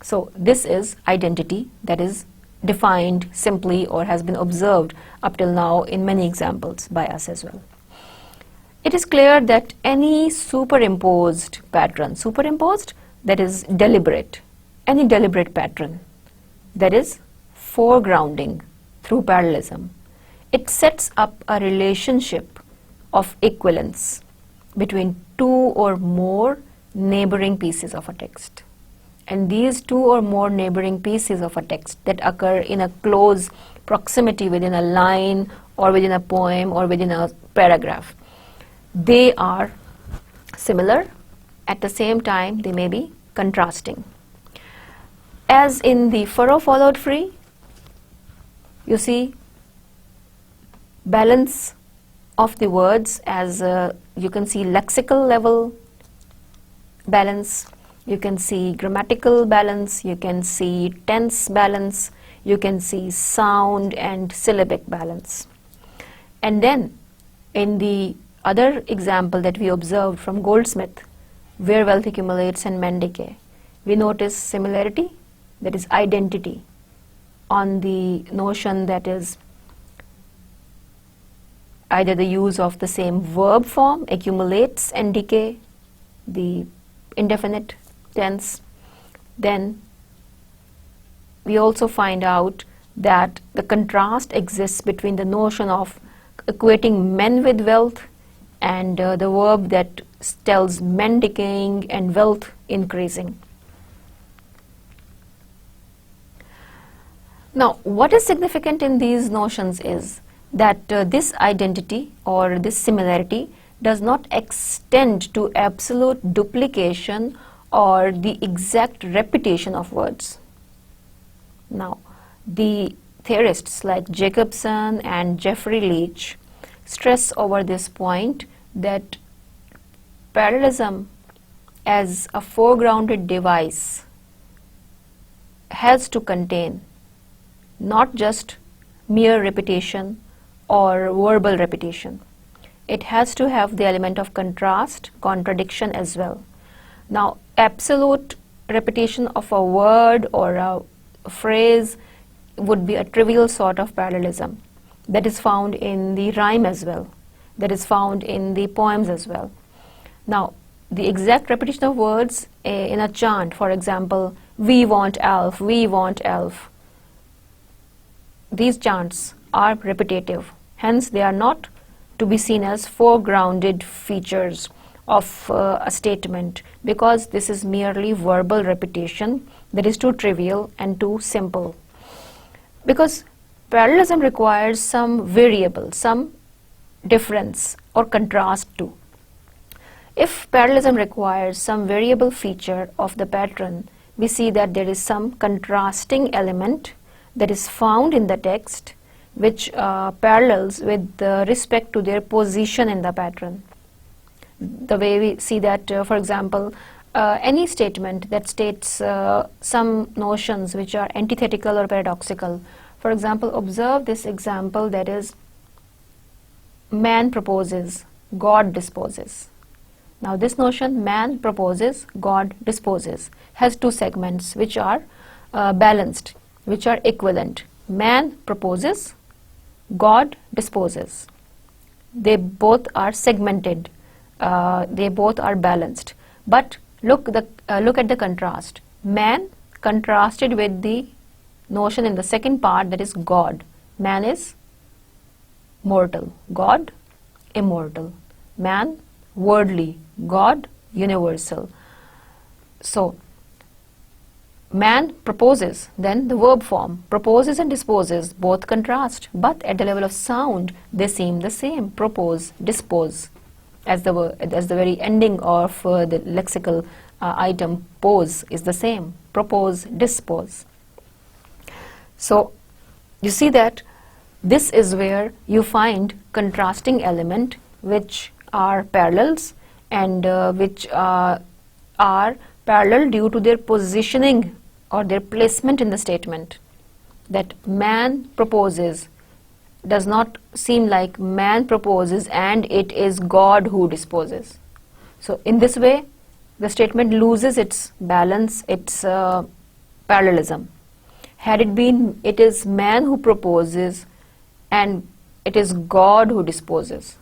So this is identity that is defined simply or has been observed up till now in many examples by us as well. It is clear that any superimposed pattern, superimposed that is deliberate, any deliberate pattern that is foregrounding through parallelism, it sets up a relationship of equivalence between two or more neighboring pieces of a text. And these two or more neighboring pieces of a text that occur in a close proximity within a line or within a poem or within a paragraph, they are similar. At the same time, they may be contrasting. As in the furrow followed free, you see balance of the words as you can see lexical level balance, you can see grammatical balance, you can see tense balance, you can see sound and syllabic balance. And then in the other example that we observed from Goldsmith, where wealth accumulates and men decay, we notice similarity, that is identity, on the notion that is either the use of the same verb form, accumulates and decay, the indefinite tense. Then we also find out that the contrast exists between the notion of equating men with wealth and the verb that tells men decaying and wealth increasing. Now, what is significant in these notions is that this identity or this similarity does not extend to absolute duplication or the exact repetition of words. Now, the theorists like Jacobson and Jeffrey Leach stress over this point that parallelism as a foregrounded device has to contain not just mere repetition or verbal repetition. It has to have the element of contrast, contradiction as well. Now, absolute repetition of a word or a phrase would be a trivial sort of parallelism that is found in the rhyme as well, that is found in the poems as well. Now, the exact repetition of words in a chant, for example, we want elf, we want elf. These chants are repetitive, hence they are not to be seen as foregrounded features of a statement, because this is merely verbal repetition that is too trivial and too simple. Because parallelism requires some variable, some difference or contrast too. If parallelism requires some variable feature of the pattern, we see that there is some contrasting element that is found in the text which parallels with respect to their position in the pattern. The way we see that, for example, any statement that states some notions which are antithetical or paradoxical. For example, observe this example, that is, man proposes, God disposes. Now this notion, man proposes, God disposes, has two segments which are balanced, which are equivalent. Man proposes, God disposes. They both are segmented, they both are balanced. But look at the contrast. Man contrasted with the notion in the second part, that is God. Man is mortal, God immortal. Man worldly, God universal. So man proposes, then the verb form, proposes and disposes, both contrast, but at the level of sound they seem the same. Propose, dispose, as the very ending of the lexical item pose is the same. Propose, dispose. So you see that this is where you find contrasting element which are parallels, and which are parallel due to their positioning or their placement in the statement. That man proposes does not seem like man proposes and it is God who disposes. So in this way the statement loses its balance, its parallelism. Had it been, it is man who proposes and it is God who disposes,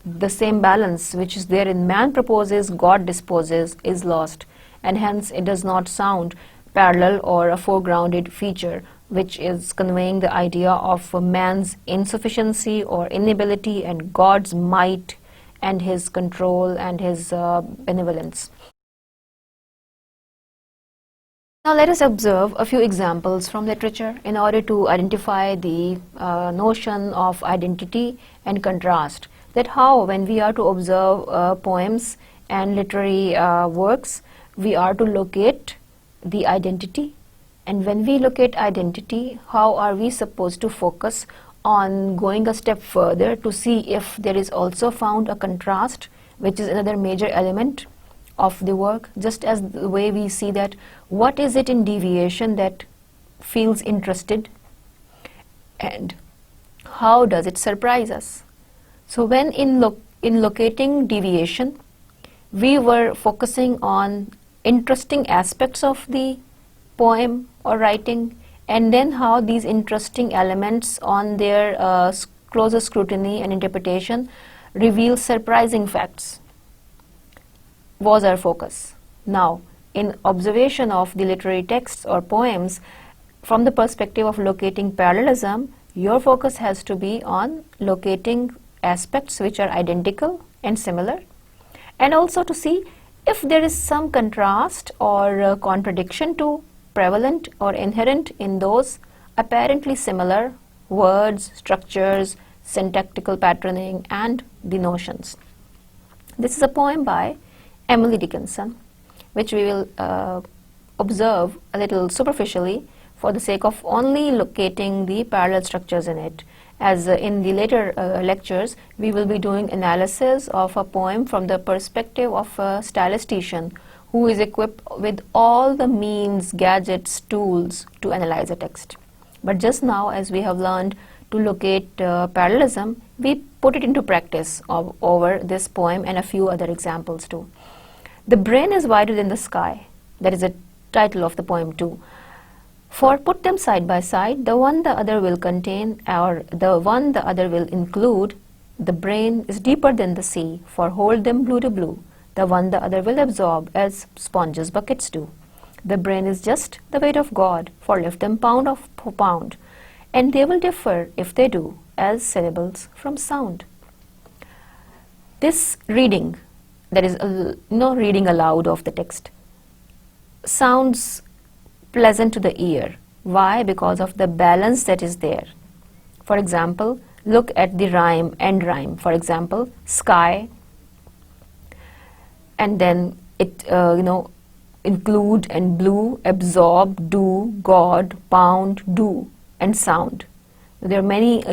the same balance which is there in man proposes, God disposes is lost, and hence it does not sound parallel or a foregrounded feature which is conveying the idea of man's insufficiency or inability and God's might and his control and his benevolence. Now let us observe a few examples from literature in order to identify the notion of identity and contrast. That how, when we are to observe poems and literary works, we are to locate the identity, and when we locate identity, how are we supposed to focus on going a step further to see if there is also found a contrast, which is another major element of the work, just as the way we see that what is it in deviation that feels interested, and how does it surprise us. So when in locating deviation, we were focusing on interesting aspects of the poem or writing, and then how these interesting elements on their closer scrutiny and interpretation reveal surprising facts was our focus. Now, in observation of the literary texts or poems, from the perspective of locating parallelism, your focus has to be on locating aspects which are identical and similar, and also to see if there is some contrast or contradiction to prevalent or inherent in those apparently similar words, structures, syntactical patterning, and the notions. This is a poem by Emily Dickinson, which we will observe a little superficially for the sake of only locating the parallel structures in it. As in the later lectures, we will be doing analysis of a poem from the perspective of a stylistician who is equipped with all the means, gadgets, tools to analyze a text. But just now, as we have learned to locate parallelism, we put it into practice over this poem and a few other examples too. The brain is wider than the sky. That is the title of the poem too. For put them side by side, the one the other will contain, or the one the other will include. The brain is deeper than the sea, for hold them blue to blue. The one the other will absorb, as sponges buckets do. The brain is just the weight of God, for lift them pound of pound, and they will differ, if they do, as syllables from sound. This reading, that is no reading aloud of the text, sounds pleasant to the ear. Why? Because of the balance that is there. For example, look at the rhyme, end rhyme. For example, sky, and then it include and blue, absorb, do, God, pound, do, and sound. So there are many,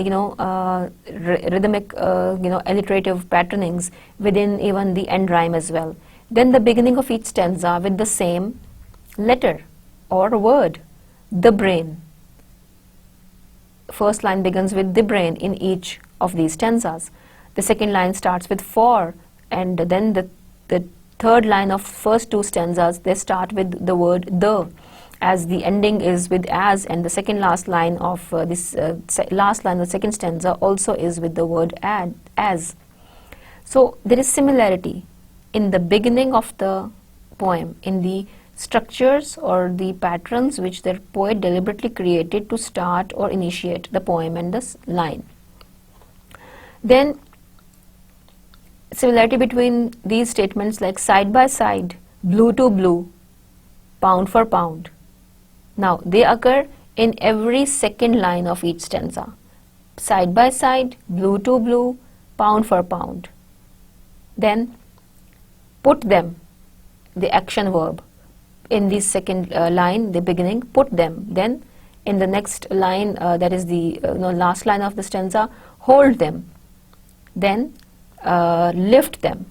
rhythmic, alliterative patternings within even the end rhyme as well. Then the beginning of each stanza with the same letter or word, the brain. First line begins with the brain in each of these stanzas. The second line starts with for, and then the third line of first two stanzas, they start with the word the, as the ending is with as, and the second last line of last line of the second stanza also is with the word as. So there is similarity in the beginning of the poem, in the structures or the patterns which the poet deliberately created to start or initiate the poem and this line. Then similarity between these statements like side by side, blue to blue, pound for pound. Now they occur in every second line of each stanza. Side by side, blue to blue, pound for pound. Then put them, the action verb. In the second line, the beginning, put them. Then in the next line, that is the last line of the stanza, hold them. Then lift them.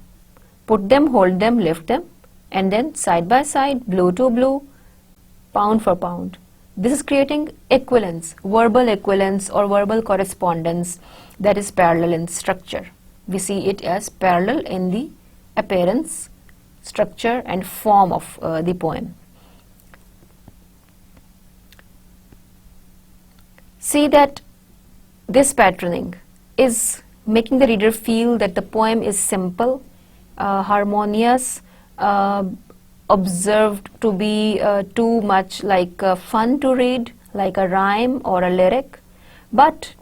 Put them, hold them, lift them. And then side by side, blue to blue, pound for pound. This is creating equivalence, verbal equivalence or verbal correspondence that is parallel in structure. We see it as parallel in the appearance, structure and form of the poem. See that this patterning is making the reader feel that the poem is simple, harmonious, observed to be too much like fun to read, like a rhyme or a lyric. But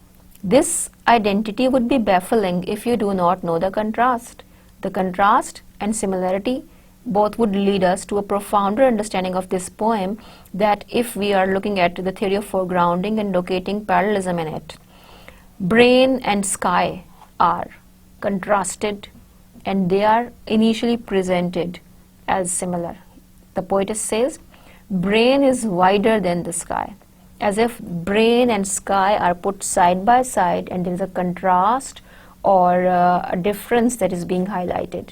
this identity would be baffling if you do not know the contrast. The contrast and similarity both would lead us to a profounder understanding of this poem, that if we are looking at the theory of foregrounding and locating parallelism in it. Brain and sky are contrasted and they are initially presented as similar. The poetess says, brain is wider than the sky, as if brain and sky are put side by side and there is a contrast or a difference that is being highlighted.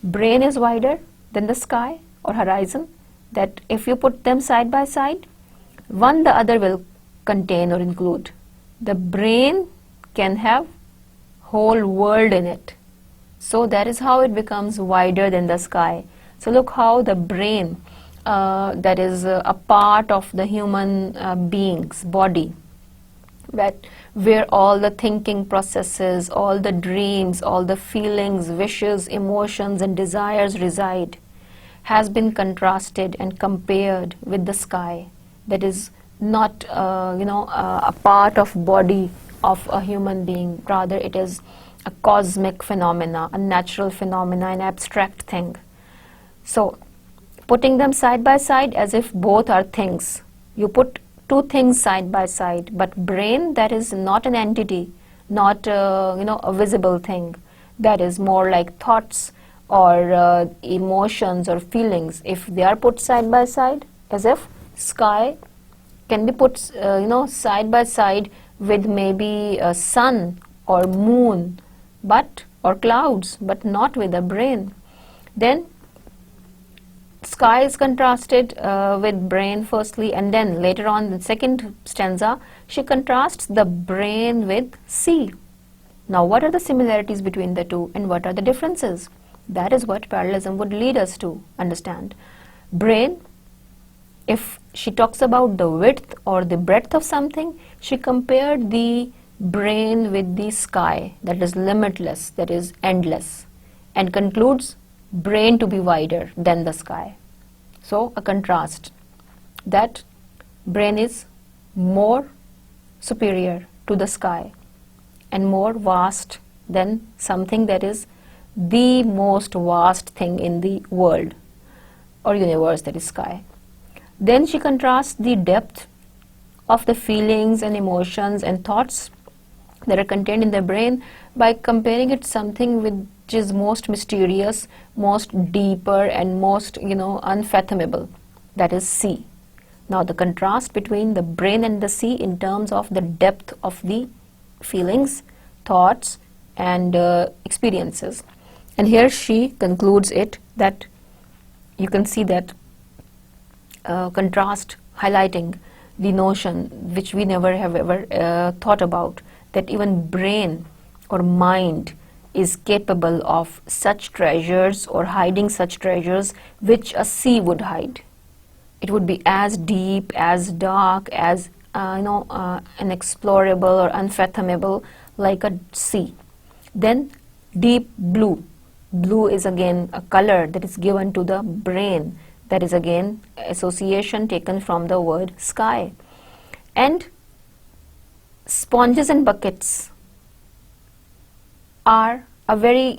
Brain is wider than the sky or horizon, that if you put them side by side, one the other will contain or include. The brain can have whole world in it. So that is how it becomes wider than the sky. So look how the brain, that is a part of the human being's body, where all the thinking processes, all the dreams, all the feelings, wishes, emotions and desires reside, has been contrasted and compared with the sky. That is not a part of body of a human being, rather it is a cosmic phenomena, a natural phenomena, an abstract thing. So putting them side by side as if both are things. You put two things side by side, but brain, that is not an entity, not a visible thing. That is more like thoughts or emotions or feelings. If they are put side by side, as if sky can be put side by side with maybe a sun or moon, or clouds, but not with a brain. Then sky is contrasted with brain firstly, and then later on in the second stanza she contrasts the brain with sea. Now what are the similarities between the two and what are the differences? That is what parallelism would lead us to understand. Brain, if she talks about the width or the breadth of something, she compared the brain with the sky, that is limitless, that is endless, and concludes brain to be wider than the sky. So a contrast, that brain is more superior to the sky and more vast than something that is the most vast thing in the world or universe, that is sky. Then she contrasts the depth of the feelings and emotions and thoughts that are contained in the brain by comparing it to something which is most mysterious, most deeper and most unfathomable, that is sea. Now the contrast between the brain and the sea in terms of the depth of the feelings, thoughts and experiences. And here she concludes it that you can see that contrast highlighting the notion which we never have ever thought about, that even brain or mind is capable of such treasures or hiding such treasures which a sea would hide. It would be as deep, as dark, as unexplorable or unfathomable like a sea. Then deep blue. Blue is again a color that is given to the brain. That is again association taken from the word sky. And sponges and buckets are a very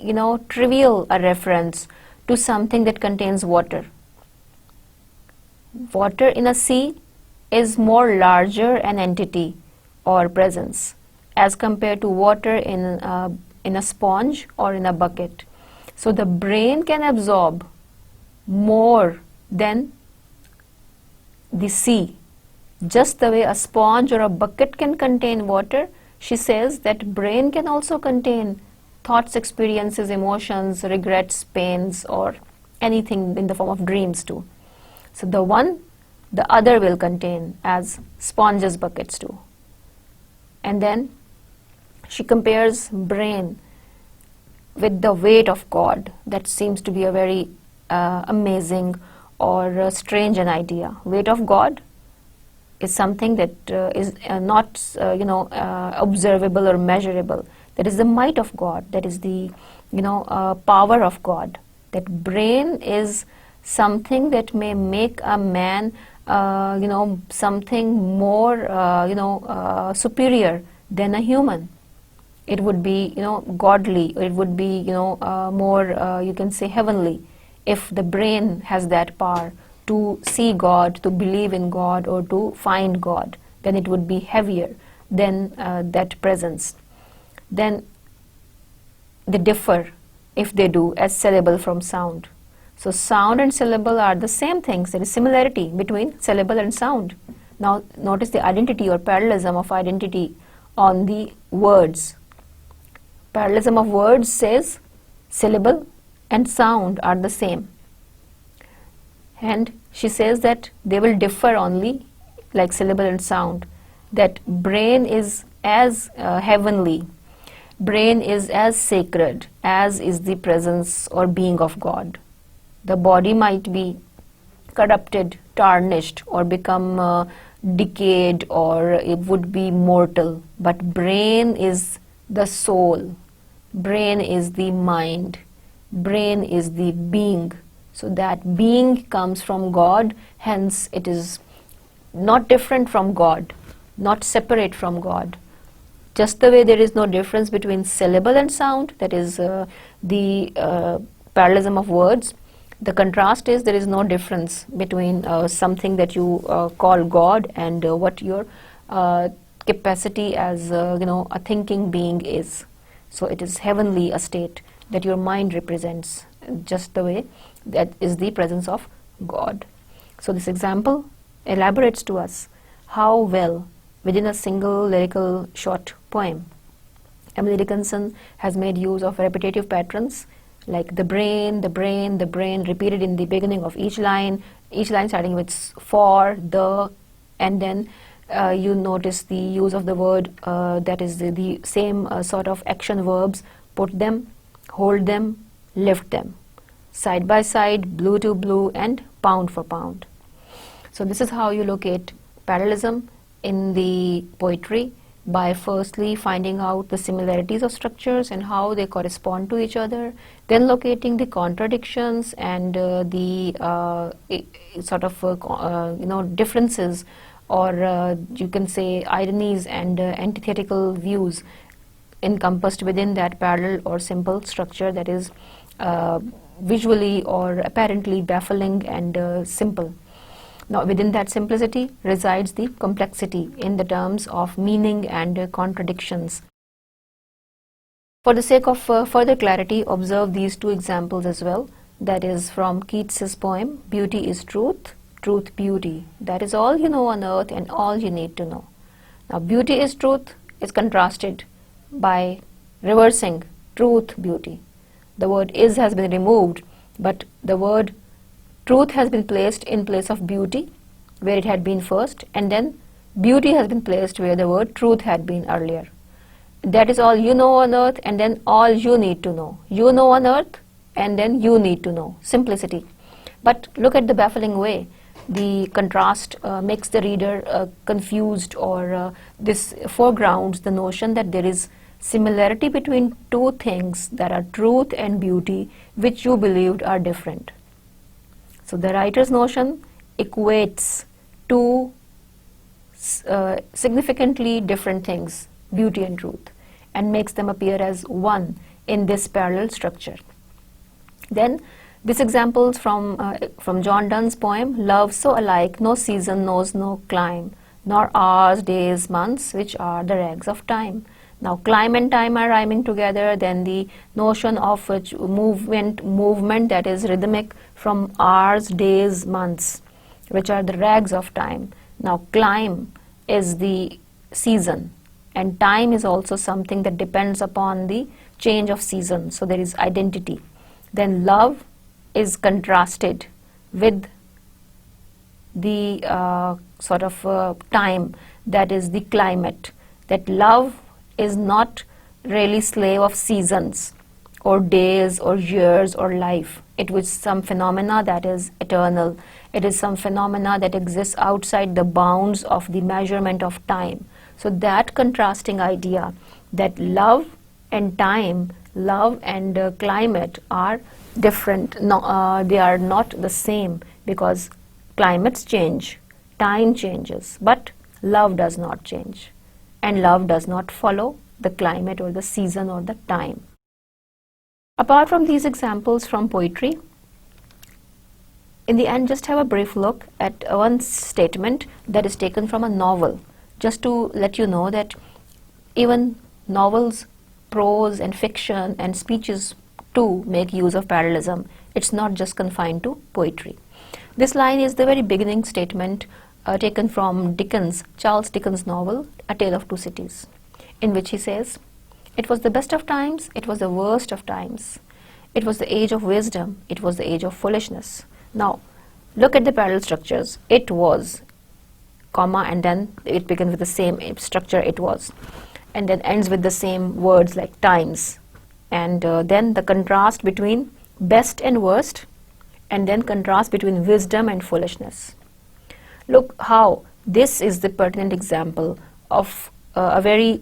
trivial reference to something that contains water. Water in a sea is more larger an entity or presence as compared to water in a sponge or in a bucket. So the brain can absorb more than the sea. Just the way a sponge or a bucket can contain water, she says that brain can also contain thoughts, experiences, emotions, regrets, pains, or anything in the form of dreams too. So the one, the other will contain as sponges, buckets do. And then she compares brain with the weight of God. That seems to be a very amazing or strange an idea. Weight of God is something that is not observable or measurable. That is the might of God. That is the power of God. That brain is something that may make a man something more superior than a human. It would be godly, or it would be more you can say heavenly, if the brain has that power to see God, to believe in God, or to find God. Then it would be heavier than that presence. Then they differ, if they do, as syllable from sound. So sound and syllable are the same things. There is similarity between syllable and sound. Now notice the identity or parallelism of identity on the words. Parallelism of words says syllable and sound are the same. And she says that they will differ only like syllable and sound. That brain is as heavenly, brain is as sacred as is the presence or being of God. The body might be corrupted, tarnished, or become decayed, or it would be mortal. But brain is the soul, brain is the mind, brain is the being. So that being comes from God, hence it is not different from God, not separate from God. Just the way there is no difference between syllable and sound, that is the parallelism of words, the contrast is there is no difference between something that you call God and what your capacity as a thinking being is. So it is heavenly a state that your mind represents, just the way that is the presence of God. So this example elaborates to us how well within a single lyrical short poem Emily Dickinson has made use of repetitive patterns like the brain, the brain, the brain, repeated in the beginning of each line starting with for, the, and then you notice the use of the word that is the same sort of action verbs, put them, hold them, lift them, side by side, blue to blue, and pound for pound. So this is how you locate parallelism in the poetry, by firstly finding out the similarities of structures and how they correspond to each other, then locating the contradictions and the sort of differences, or you can say ironies and antithetical views encompassed within that parallel or simple structure that is visually or apparently baffling and simple. Now within that simplicity resides the complexity in the terms of meaning and contradictions. For the sake of further clarity, observe these two examples as well. That is from Keats's poem Beauty is Truth, truth, beauty. That is all you know on earth and all you need to know. Now beauty is truth is contrasted by reversing truth, beauty. The word is has been removed, but the word truth has been placed in place of beauty where it had been first, and then beauty has been placed where the word truth had been earlier. That is all you know on earth and then all you need to know. You know on earth and then you need to know. Simplicity. But look at the baffling way. The contrast makes the reader confused, or this foregrounds the notion that there is similarity between two things that are truth and beauty which you believed are different. So the writer's notion equates two significantly different things, beauty and truth, and makes them appear as one in this parallel structure. Then this examples from John Donne's poem, love so alike, no season knows no clime, nor hours, days, months, which are the rags of time. Now clime and time are rhyming together, then the notion of movement that is rhythmic from hours, days, months, which are the rags of time. Now clime is the season, and time is also something that depends upon the change of season, so there is identity. Then love is contrasted with the time, that is the climate, that love is not really slave of seasons or days or years or life. It was some phenomena that is eternal. It is some phenomena that exists outside the bounds of the measurement of time. So that contrasting idea that love and time, love and climate are different, no, they are not the same, because climates change, time changes, but love does not change, and love does not follow the climate or the season or the time. Apart from these examples from poetry, in the end just have a brief look at one statement that is taken from a novel, just to let you know that even novels, prose and fiction and speeches too make use of parallelism. It's not just confined to poetry. This line is the very beginning statement taken from Charles Dickens' novel, A Tale of Two Cities, in which he says, "It was the best of times, it was the worst of times. It was the age of wisdom, it was the age of foolishness." Now, look at the parallel structures. It was, comma, and then it begins with the same structure, it was, and then ends with the same words like times. And then the contrast between best and worst, and then contrast between wisdom and foolishness. Look how this is the pertinent example of a very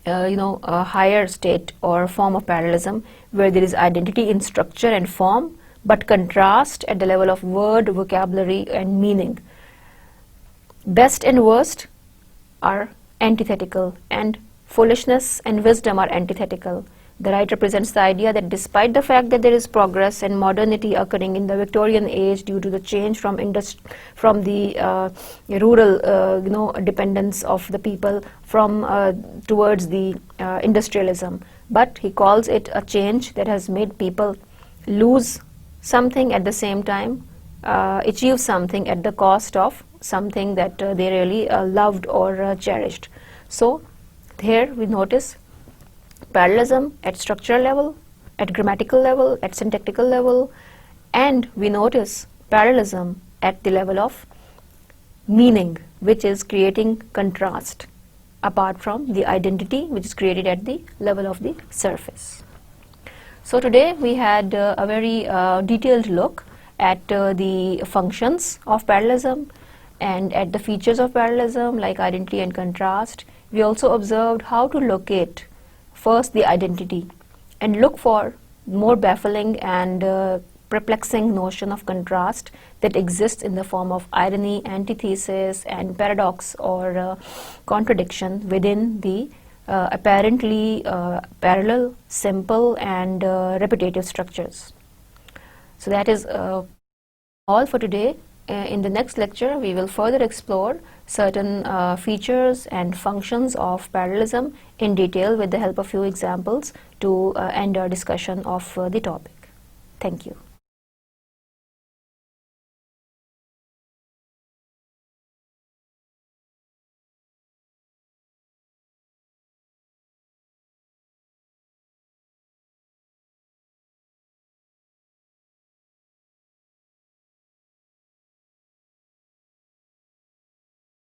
a higher state or form of parallelism, where there is identity in structure and form, but contrast at the level of word, vocabulary and meaning. Best and worst are antithetical, and foolishness and wisdom are antithetical. The writer presents the idea that despite the fact that there is progress and modernity occurring in the Victorian age due to the change from the rural dependence of the people towards the industrialism, but he calls it a change that has made people lose something at the same time, achieve something at the cost of something that they really loved or cherished. So here we notice parallelism at structural level, at grammatical level, at syntactical level, and we notice parallelism at the level of meaning, which is creating contrast apart from the identity which is created at the level of the surface. So today we had a very detailed look at the functions of parallelism and at the features of parallelism like identity and contrast. We also observed how to locate first the identity and look for more baffling and perplexing notion of contrast that exists in the form of irony, antithesis and paradox or contradiction within the apparently parallel, simple and repetitive structures. So that is all for today. In the next lecture we will further explore certain features and functions of parallelism in detail with the help of few examples to end our discussion of the topic. Thank you.